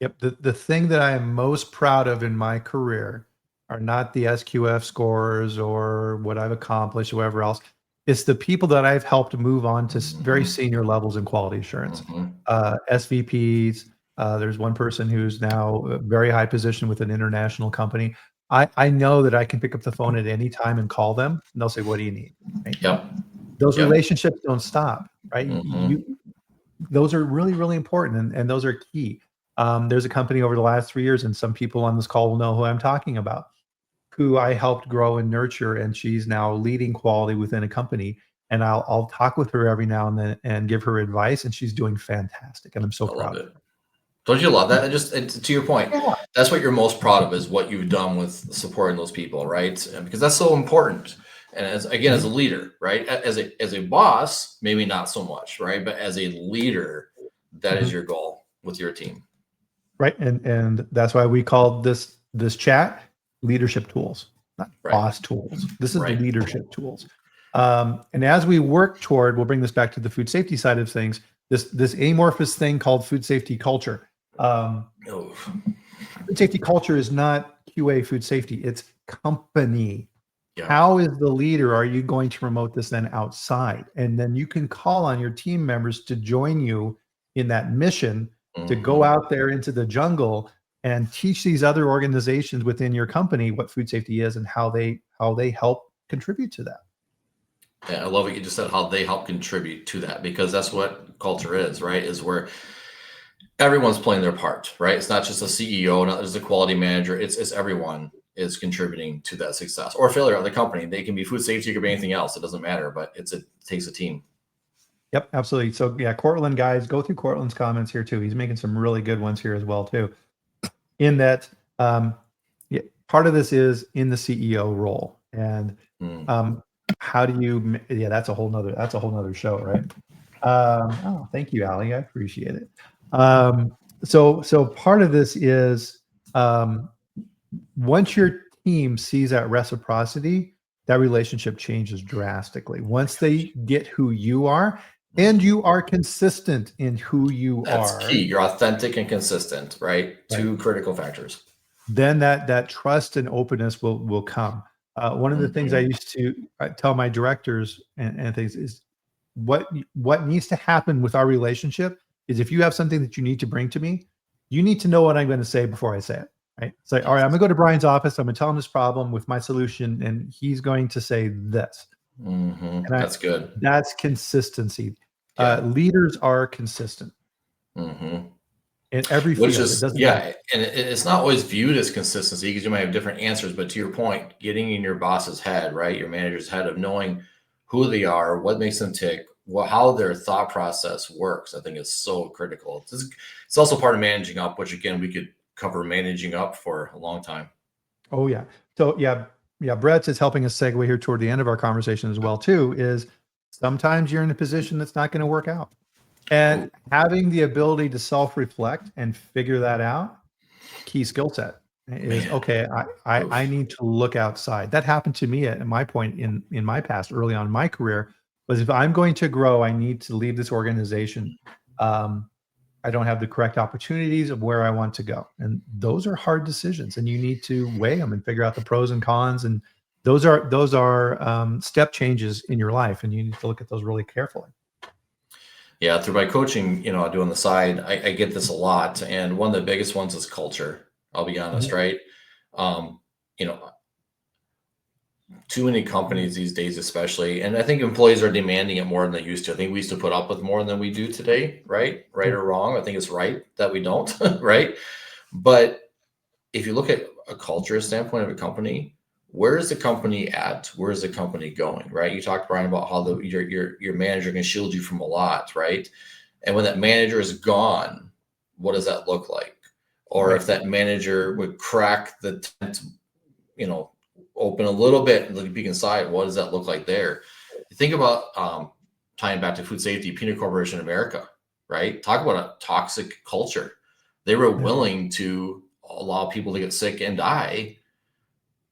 Yep. The thing that I am most proud of in my career are not the SQF scores or what I've accomplished, whatever else. It's the people that I've helped move on to very senior levels in quality assurance, SVPs. There's one person who's now a very high position with an international company. I know that I can pick up the phone at any time and call them, and they'll say, "What do you need?" Right? Yep. Those relationships don't stop, right? Mm-hmm. Those are really, really important, and those are key. There's a company over the last 3 years, and some people on this call will know who I'm talking about, who I helped grow and nurture, and she's now leading quality within a company. And I'll talk with her every now and then and give her advice, and she's doing fantastic, and I'm so proud of her. Don't you love that? And just to your point, that's what you're most proud of, is what you've done with supporting those people, right? And because that's so important. And as a leader, right? As a boss, maybe not so much, right? But as a leader, that is your goal with your team. Right. And that's why we called this chat leadership tools, not boss tools. This is leadership tools. And as we work toward, we'll bring this back to the food safety side of things, this amorphous thing called food safety culture. Food safety culture is not QA food safety, it's company. Yeah. How is the leader, are you going to promote this then outside? And then you can call on your team members to join you in that mission to go out there into the jungle and teach these other organizations within your company what food safety is and how they help contribute to that. Yeah, I love what you just said, how they help contribute to that, because that's what culture is, right? Is where everyone's playing their part, right? It's not just a CEO, not just a quality manager. It's everyone is contributing to that success or failure of the company. They can be food safety, it could be anything else. It doesn't matter, but it takes a team. Yep, absolutely. So yeah, Cortland, guys, go through Cortland's comments here too. He's making some really good ones here as well too. In that, part of this is in the CEO role, and how do you? Yeah, that's a whole nother show, right? Oh, thank you, Ali. I appreciate it. So part of this is once your team sees that reciprocity, that relationship changes drastically. Once they get who you are, and you are consistent in who you are. That's key. You're authentic and consistent, right? Two critical factors. Then that trust and openness will come. One of the things I used to tell my directors and things is what needs to happen with our relationship is, if you have something that you need to bring to me, you need to know what I'm going to say before I say it. Right? It's like, all right, I'm gonna go to Bryan's office. I'm gonna tell him this problem with my solution, and he's going to say this. That's good. That's consistency. Leaders are consistent in every field. And it's not always viewed as consistency, because you might have different answers. But to your point, getting in your boss's head, right, your manager's head, of knowing who they are, what makes them tick, how their thought process works, I think is so critical. It's also part of managing up, which again we could cover managing up for a long time. Oh yeah. So yeah, Brett is helping us segue here toward the end of our conversation as well too, is sometimes you're in a position that's not going to work out, and having the ability to self-reflect and figure that out, key skill set is, okay, I need to look outside. That happened to me at my point in my past, early on in my career, was if I'm going to grow, I need to leave this organization. I don't have the correct opportunities of where I want to go. And those are hard decisions, and you need to weigh them and figure out the pros and cons and those are step changes in your life, and you need to look at those really carefully. Yeah, through my coaching, I do on the side, I get this a lot. And one of the biggest ones is culture. I'll be honest, Mhm. right? Um, you know, too many companies these days, especially, and I think employees are demanding it more than they used to. I think we used to put up with more than we do today, right? Right Yeah. or wrong. I think it's right that we don't, right? But if you look at a culture standpoint of a company, where is the company at? Where is the company going? Right? You talked, Brian, about how your manager can shield you from a lot, right? And when that manager is gone, what does that look like? Or Right. if that manager would crack the tent, you know, open a little bit and let you peek inside, what does that look like there? You think about tying back to food safety, Peanut Corporation of America, right? Talk about a toxic culture. They were Yeah. willing to allow people to get sick and die,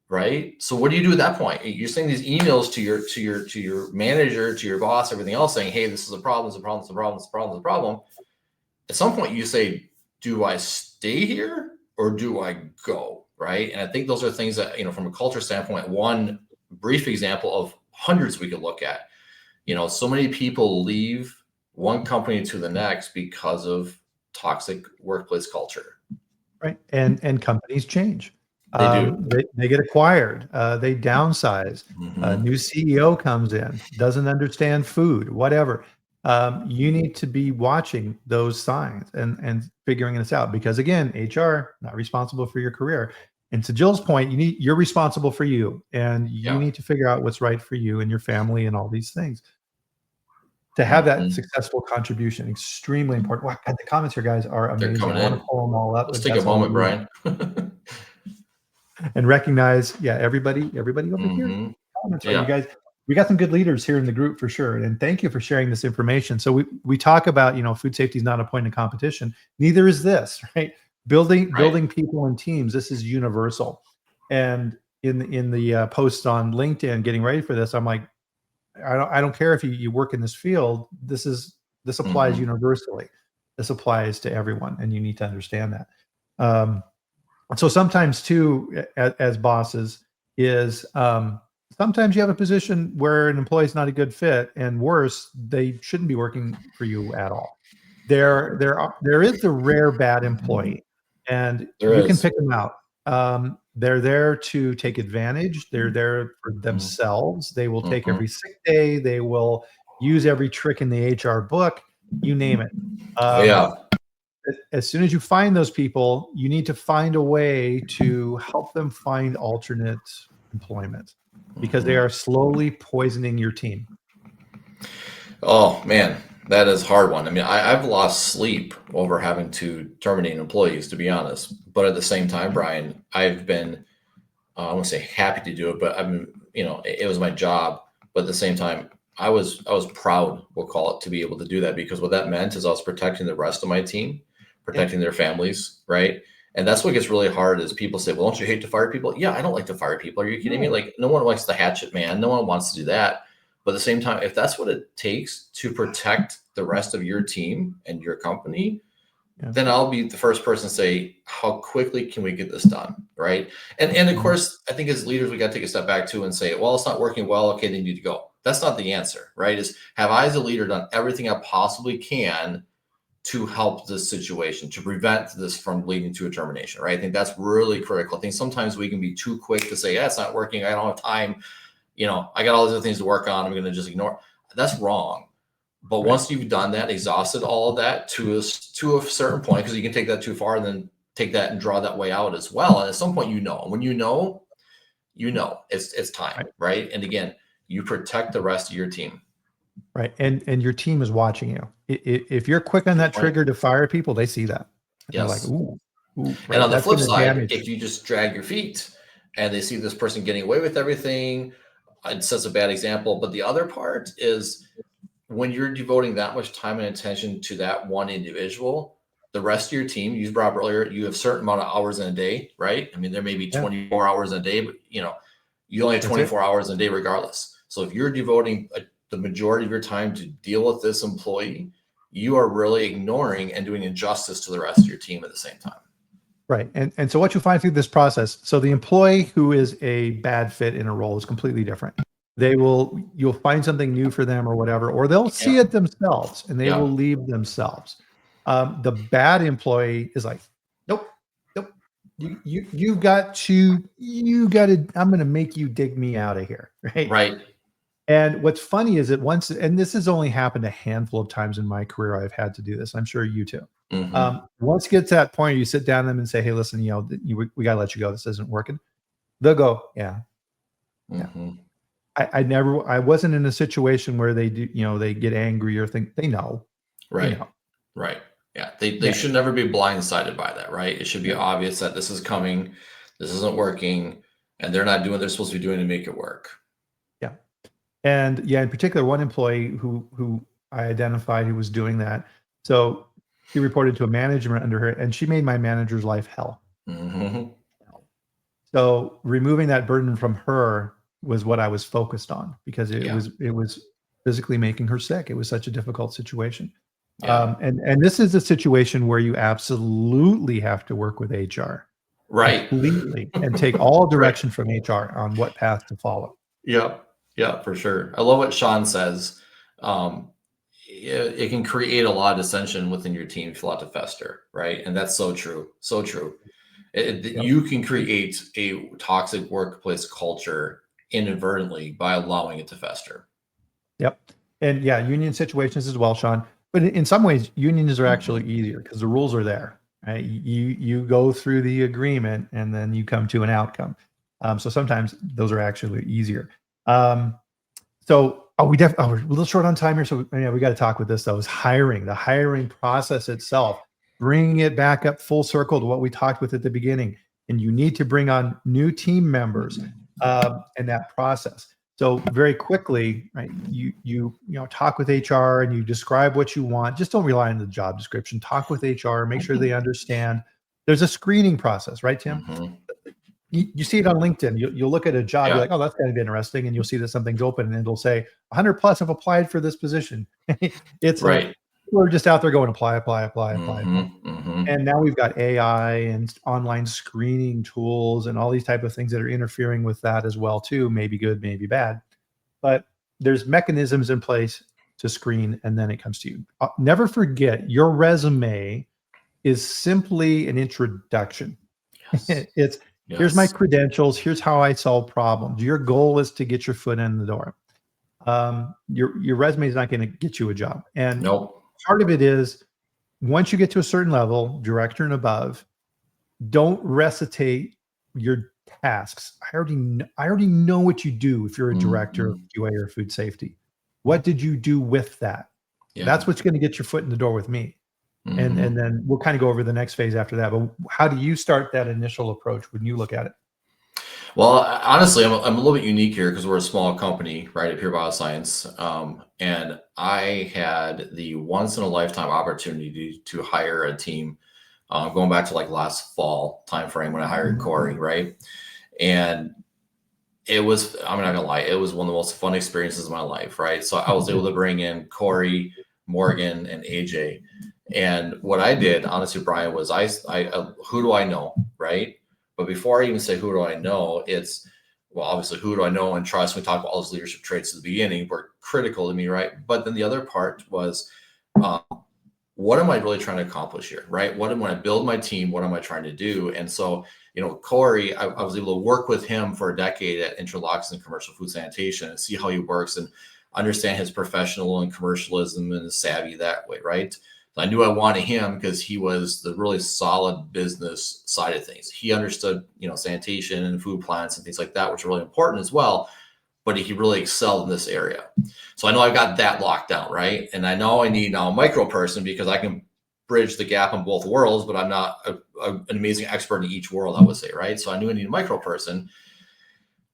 right? So what do you do at that point? You're sending these emails to your manager, to your boss, everything else, saying, "Hey, this is a problem. This is a problem. This is a problem. This is a problem. This is a problem." At some point, you say, "Do I stay here or do I go?" Right? And I think those are things that from a culture standpoint. One brief example of hundreds we could look at. So many people leave one company to the next because of toxic workplace culture. Right. And companies change. They do. They get acquired. They downsize. A Hmm. new CEO comes in, doesn't understand food, whatever. You need to be watching those signs and figuring this out, because again, HR not responsible for your career. And to Jill's point, you're responsible for you, and you Yeah. need to figure out what's right for you and your family and all these things. To have that Hmm. successful contribution, extremely important. Wow, God, the comments here, guys, are They're amazing. coming I want to in. pull them all up, Let's but take a that's all moment, we Brian. and recognize, yeah, everybody over here. Hmm. Comments, right? You Yeah. guys, we got some good leaders here in the group for sure. And thank you for sharing this information. So we talk about, food safety is not a point of competition. Neither is this, right? Right. Building people and teams. This is universal. And in the post on LinkedIn, getting ready for this, I'm like, I don't care if you work in this field. This applies Hmm. universally. This applies to everyone, and you need to understand that. Um, so sometimes too, as bosses, is sometimes you have a position where an employee is not a good fit, and worse, they shouldn't be working for you at all. There is the rare bad employee, and There you can is. pick them out. They're there to take advantage. They're there for Hmm. themselves. They will take Hmm. every sick day. They will use every trick in the HR book. You name it. Oh Um, yeah. as soon as you find those people, you need to find a way to help them find alternate employment, because they Hmm. are slowly poisoning your team. Oh man, that is a hard one. I mean, I've lost sleep over having to terminate employees, to be honest. But at the same time, Brian, I've been I won't say happy to do it, but I've been, it was my job. But at the same time, I was proud, we'll call it, to be able to do that, because what that meant is I was protecting the rest of my team, Yeah. protecting their families, right? And that's what gets really hard is people say, "Well, don't you hate to fire people?" Yeah, I don't like to fire people. Are you kidding me? No. Like, no one likes the hatchet man. No one wants to do that. But at the same time, if that's what it takes to protect the rest of your team and your company, Yeah. then I'll be the first person to say, how quickly can we get this done? Right. And of Mhm. course, I think as leaders, we got to take a step back too and say, well, it's not working well. Okay, then you need to go. That's not the answer, right? Is have I as a leader done everything I possibly can to help this situation, to prevent this from leading to a termination, right? I think that's really critical. I think sometimes we can be too quick to say, yeah, it's not working. I don't have time. I got all these other things to work on. I'm going to just ignore. That's wrong. But Right. once you've done that, exhausted all of that to a certain point, because you can take that too far and then take that and draw that way out as well. And at some point, when it's time, Right. right? And again, you protect the rest of your team. Right. And your team is watching you. If you're quick on Good that point. trigger to fire people, they see that. And they're like, Yes. ooh, And right. on the That's flip going to side, damage. if you just drag your feet and they see this person getting away with everything, it sets a bad example. But the other part is when you're devoting that much time and attention to that one individual, the rest of your team, you brought up earlier, you have a certain amount of hours in a day, right? I mean, there may be Yeah, 24 hours in a day, but you only have that's it. 24 hours in a day regardless. So if you're devoting the majority of your time to deal with this employee, you are really ignoring and doing injustice to the rest of your team at the same time. Right. And so what you find through this process, so the employee who is a bad fit in a role is completely different. You'll find something new for them or whatever, or they'll see Yeah. it themselves and they Yeah. will leave themselves. The bad employee is like, nope, nope. You got to, I'm going to make you dig me out of here. Right. Right. And what's funny is that once, and this has only happened a handful of times in my career, I've had to do this. I'm sure you too. Hmm. Once you get to that point, you sit down with them and say, "Hey, listen, we got to let you go. This isn't working." They'll go, "Yeah, yeah." Hmm. I wasn't in a situation where they do, they get angry or think they know, they Right. know. Right. Yeah. They Yeah, should never be blindsided by that, right? It should be yeah, obvious that this is coming, this isn't working, and they're not doing what they're supposed to be doing to make it work. yeah. And yeah, in particular, one employee who I identified who was doing that. So she reported to a manager under her, and she made my manager's life hell. Hmm. So removing that burden from her was what I was focused on because it Yeah. was physically making her sick. It was such a difficult situation. Yeah. And this is a situation where you absolutely have to work with HR Right. completely and take all Right. direction from HR on what path to follow. Yeah. Yeah, for sure. I love what Sean says. Um, it can create a lot of dissension within your team if you let it fester, right? And that's so true. So true. Yep. You can create a toxic workplace culture inadvertently by allowing it to fester. Yep. And yeah, union situations as well, Sean. But in some ways, unions are actually Mhm. easier because the rules are there. Right? You go through the agreement and then you come to an outcome. So sometimes those are actually easier. Um, we're a little short on time here, so yeah, we got to talk with this though. Is hiring, the hiring process itself, bringing it back up full circle to what we talked with at the beginning, and you need to bring on new team members in that process. So very quickly, right? Talk with HR and you describe what you want. Just don't rely on the job description. Talk with HR, make sure they understand. There's a screening process, right, Tim? Mhm. You see it on LinkedIn. You'll look at a job, you're Yeah. like, oh, that's kind of interesting. And you'll see that something's open and it'll say 100 plus have applied for this position. It's like, Right. we're just out there going apply, apply, apply, apply, apply. Mhm. Mhm. And now we've got AI and online screening tools and all these type of things that are interfering with that as well too. Maybe good, maybe bad. But there's mechanisms in place to screen and then it comes to you. Never forget your resume is simply an introduction. Yes. It's here's my Yes. credentials. Here's how I solve problems. Your goal is to get your foot in the door. Your resume is not going to get you a job. And Nope. part of it is once you get to a certain level, director and above, don't recitate your tasks. I already know what you do if you're a director of Mhm. QA or food safety. What did you do with that? Yeah. That's what's going to get your foot in the door with me. And Mhm. then we'll kind of go over the next phase after that. But how do you start that initial approach when you look at it? Well, honestly, I'm a little bit unique here because we're a small company, right, at Pure BioScience. And I had the once in a lifetime opportunity to hire a team, going back to like last fall timeframe when I hired Corey, right? And I'm not gonna lie, it was one of the most fun experiences of my life, right? So I was able to bring in Corey, Morgan, and AJ. And what I did, honestly, Brian, was who do I know, right? But before I even say who do I know, it's well, obviously, who do I know and trust? We talked about all those leadership traits at the beginning were critical to me, right? But then the other part was, um, what am I really trying to accomplish here, right? When I build my team, what am I trying to do? And so, Corey, I was able to work with him for a decade at Interlocks and Commercial Food Sanitation and see how he works and understand his professional and commercialism and his savvy that way, right? So I knew I wanted him because he was the really solid business side of things. He understood, sanitation and food plants and things like that, which are really important as well. But he really excelled in this area. So I know I got that locked down, right? And I know I need now a micro person because I can bridge the gap in both worlds, but I'm not an amazing expert in each world, I would say, right? So I knew I need a micro person.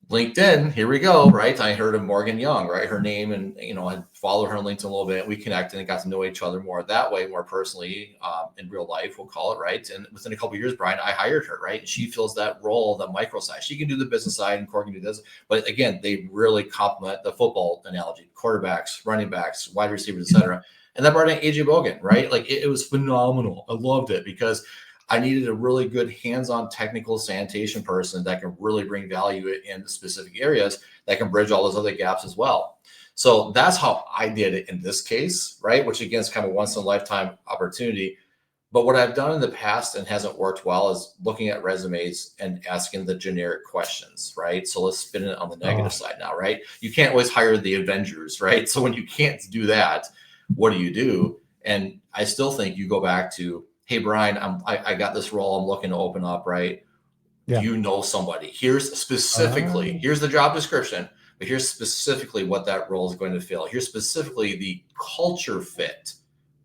LinkedIn, here we go, right? I heard of Morgan Young, right? Her name, and I followed her on LinkedIn a little bit. We connected and got to know each other more that way, more personally, in real life, we'll call it, right? And within a couple of years, Brian, I hired her, right? And she fills that role, the micro side. She can do the business side, and Corey can do this. But again, they really complement the football analogy: quarterbacks, running backs, wide receivers, etc. And that brought in AJ Bogan, right? Like it was phenomenal. I loved it because I needed a really good hands-on technical sanitation person that can really bring value in specific areas that can bridge all those other gaps as well. So that's how I did it in this case, right? Which again is kind of once in a lifetime opportunity. But what I've done in the past and hasn't worked well is looking at resumes and asking the generic questions, right? So let's spin it on the negative side now, right? You can't always hire the Avengers, right? So when you can't do that, what do? And I still think you go back to, hey, Bryan, I got this role I'm looking to open up, right? Yeah. Do you know somebody? Here's the job description, but here's specifically what that role is going to fill. Here's specifically the culture fit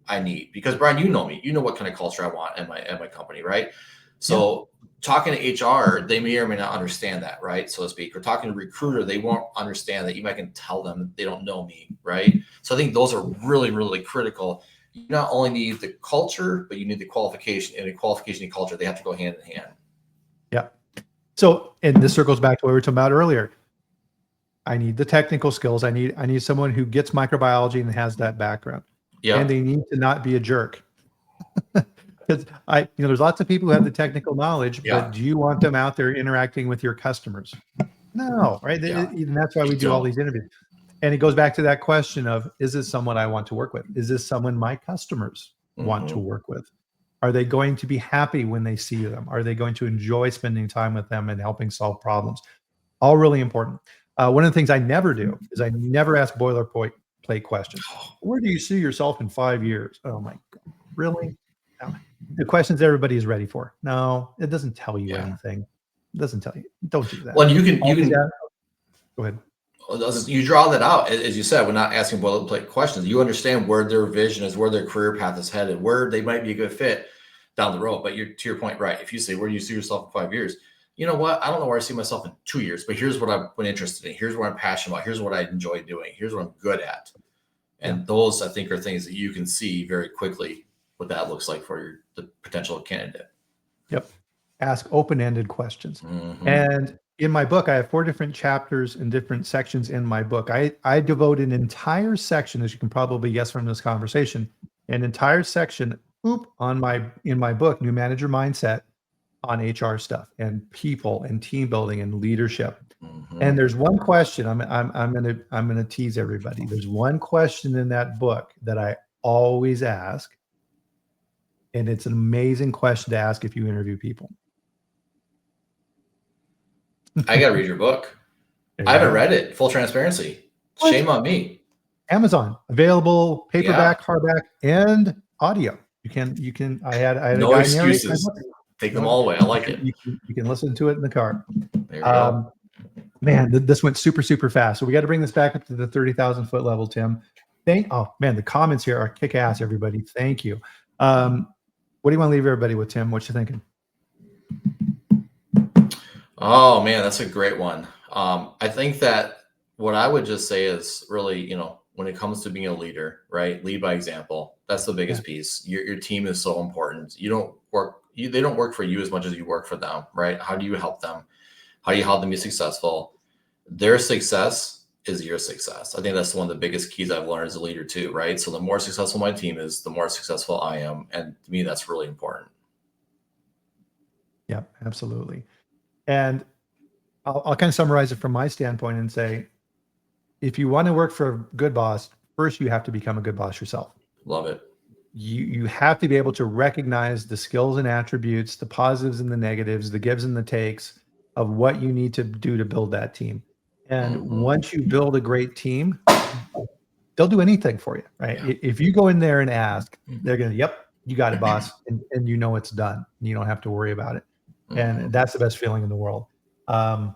I need, because Bryan, you know me, you know what kind of culture I want at my company, right? So talking to HR, they may or may not understand that, right? So to speak, or talking to a recruiter, they won't understand that. You might can tell them they don't know me, right? So I think those are really, really critical. You not only need the culture, but you need the qualification, and the qualification and culture, they have to go hand in hand. Yeah. So, and this circles back to what we were talking about earlier. I need the technical skills. I need someone who gets microbiology and has that background. Yeah. And they need to not be a jerk. Because there's lots of people who have the technical knowledge, but do you want them out there interacting with your customers? No, right? And that's why we do all these interviews. And it goes back to that question of, is this someone I want to work with? Is this someone my customers want to work with? Are they going to be happy when they see them? Are they going to enjoy spending time with them and helping solve problems? All really important. One of the things I never do is I never ask boilerplate questions. Where do you see yourself in 5 years? Oh my God, really? No. The questions everybody is ready for. No, it doesn't tell you anything. It doesn't tell you. Don't do that. Well, you can go ahead. You draw that out, as you said. We're not asking boilerplate questions. You understand where their vision is, where their career path is headed, where they might be a good fit down the road. But to your point, right? If you say, where do you see yourself in 5 years? You know what? I don't know where I see myself in 2 years, but here's what I've been interested in. Here's what I'm passionate about. Here's what I enjoy doing. Here's what I'm good at. And those, I think, are things that you can see very quickly what that looks like for the potential candidate. Yep. Ask open-ended questions. And in my book, I have 4 different chapters and different sections in my book. I devote an entire section, as you can probably guess from this conversation, an entire section in my book, New Manager Mindset, on HR stuff and people and team building and leadership. And there's one question I'm gonna tease everybody. There's one question in that book that I always ask, and it's an amazing question to ask if you interview people. I gotta read your book. I haven't read it. Full transparency. Shame on me. Amazon, available paperback, hardback, and audio. You can. I had no a guy excuses. Take them all away. I like it. You can listen to it in the car. There you go. Man, this went super, super fast. So we got to bring this back up to the 30,000 foot level, Tim. Oh man, the comments here are kick ass, everybody. Thank you. What do you want to leave everybody with, Tim? What you thinking? Oh man, that's a great one. I think that what I would just say is really, when it comes to being a leader, right? Lead by example. That's the biggest piece. Your team is so important. They don't work for you as much as you work for them, right? How do you help them? How do you help them be successful? Their success is your success. I think that's one of the biggest keys I've learned as a leader too, right? So the more successful my team is, the more successful I am. And to me, that's really important. Yeah, absolutely. And I'll kind of summarize it from my standpoint and say, if you want to work for a good boss, first you have to become a good boss yourself. Love it. You have to be able to recognize the skills and attributes, the positives and the negatives, the gives and the takes of what you need to do to build that team. And once you build a great team, they'll do anything for you, right? Yeah. If you go in there and ask, they're going to, yep, you got it, boss. And you know it's done. You don't have to worry about it. And that's the best feeling in the world. Yeah,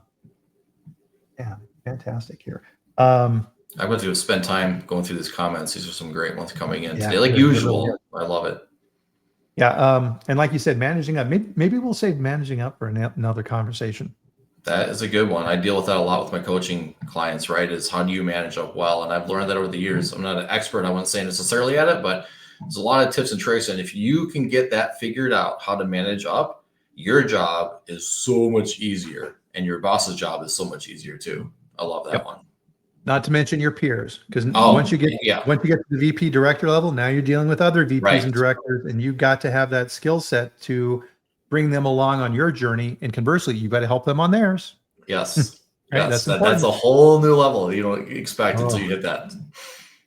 fantastic here. I went to spend time going through these comments. These are some great ones coming in today, like usual. I love it. Yeah. And like you said, managing up, maybe we'll save managing up for another conversation. That is a good one. I deal with that a lot with my coaching clients, right? Is how do you manage up well? And I've learned that over the years. I'm not an expert. I wouldn't say necessarily at it, but there's a lot of tips and tricks. And if you can get that figured out, how to manage up, your job is so much easier. And your boss's job is so much easier too. I love that one. Not to mention your peers, because once you get to the VP director level, now you're dealing with other VPs and directors, and you've got to have that skill set to bring them along on your journey, and conversely, you've got to help them on theirs. Yes. Right? Yes. That's That's a whole new level. You don't expect until you hit that.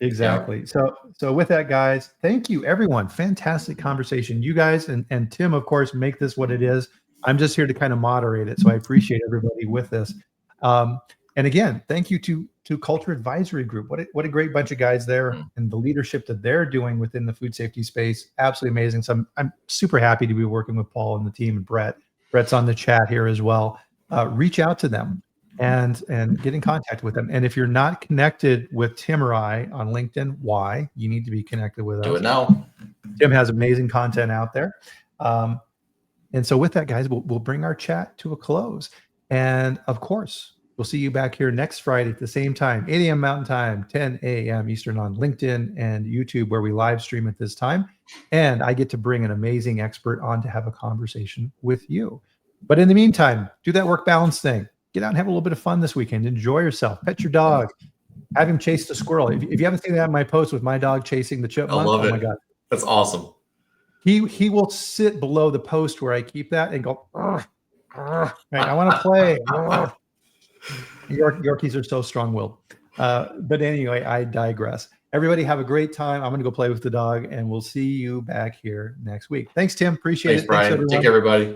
Exactly. Yeah. So with that, guys, thank you, everyone. Fantastic conversation. You guys and Tim, of course, make this what it is. I'm just here to kind of moderate it. So I appreciate everybody with this. And again, thank you to Culture Advisory Group. What a great bunch of guys there, and the leadership that they're doing within the food safety space. Absolutely amazing. So I'm super happy to be working with Paul and the team, and Brett. Brett's on the chat here as well. Reach out to them and get in contact with them. And if you're not connected with Tim or I on LinkedIn, why? You need to be connected with us. Do it now. Tim has amazing content out there. And so with that, guys, we'll bring our chat to a close. And of course, we'll see you back here next Friday at the same time, 8 a.m. Mountain Time, 10 a.m. Eastern on LinkedIn and YouTube, where we live stream at this time. And I get to bring an amazing expert on to have a conversation with you. But in the meantime, do that work balance thing. Get out and have a little bit of fun this weekend. Enjoy yourself. Pet your dog. Have him chase the squirrel. If you haven't seen that in my post with my dog chasing the chipmunk, I love it. Oh my God. That's awesome. He will sit below the post where I keep that and go, right, I want to play. Yorkies are so strong-willed. But anyway, I digress. Everybody have a great time. I'm going to go play with the dog, and we'll see you back here next week. Thanks, Tim. Appreciate it. Brian. Thanks, everyone. Take care, everybody.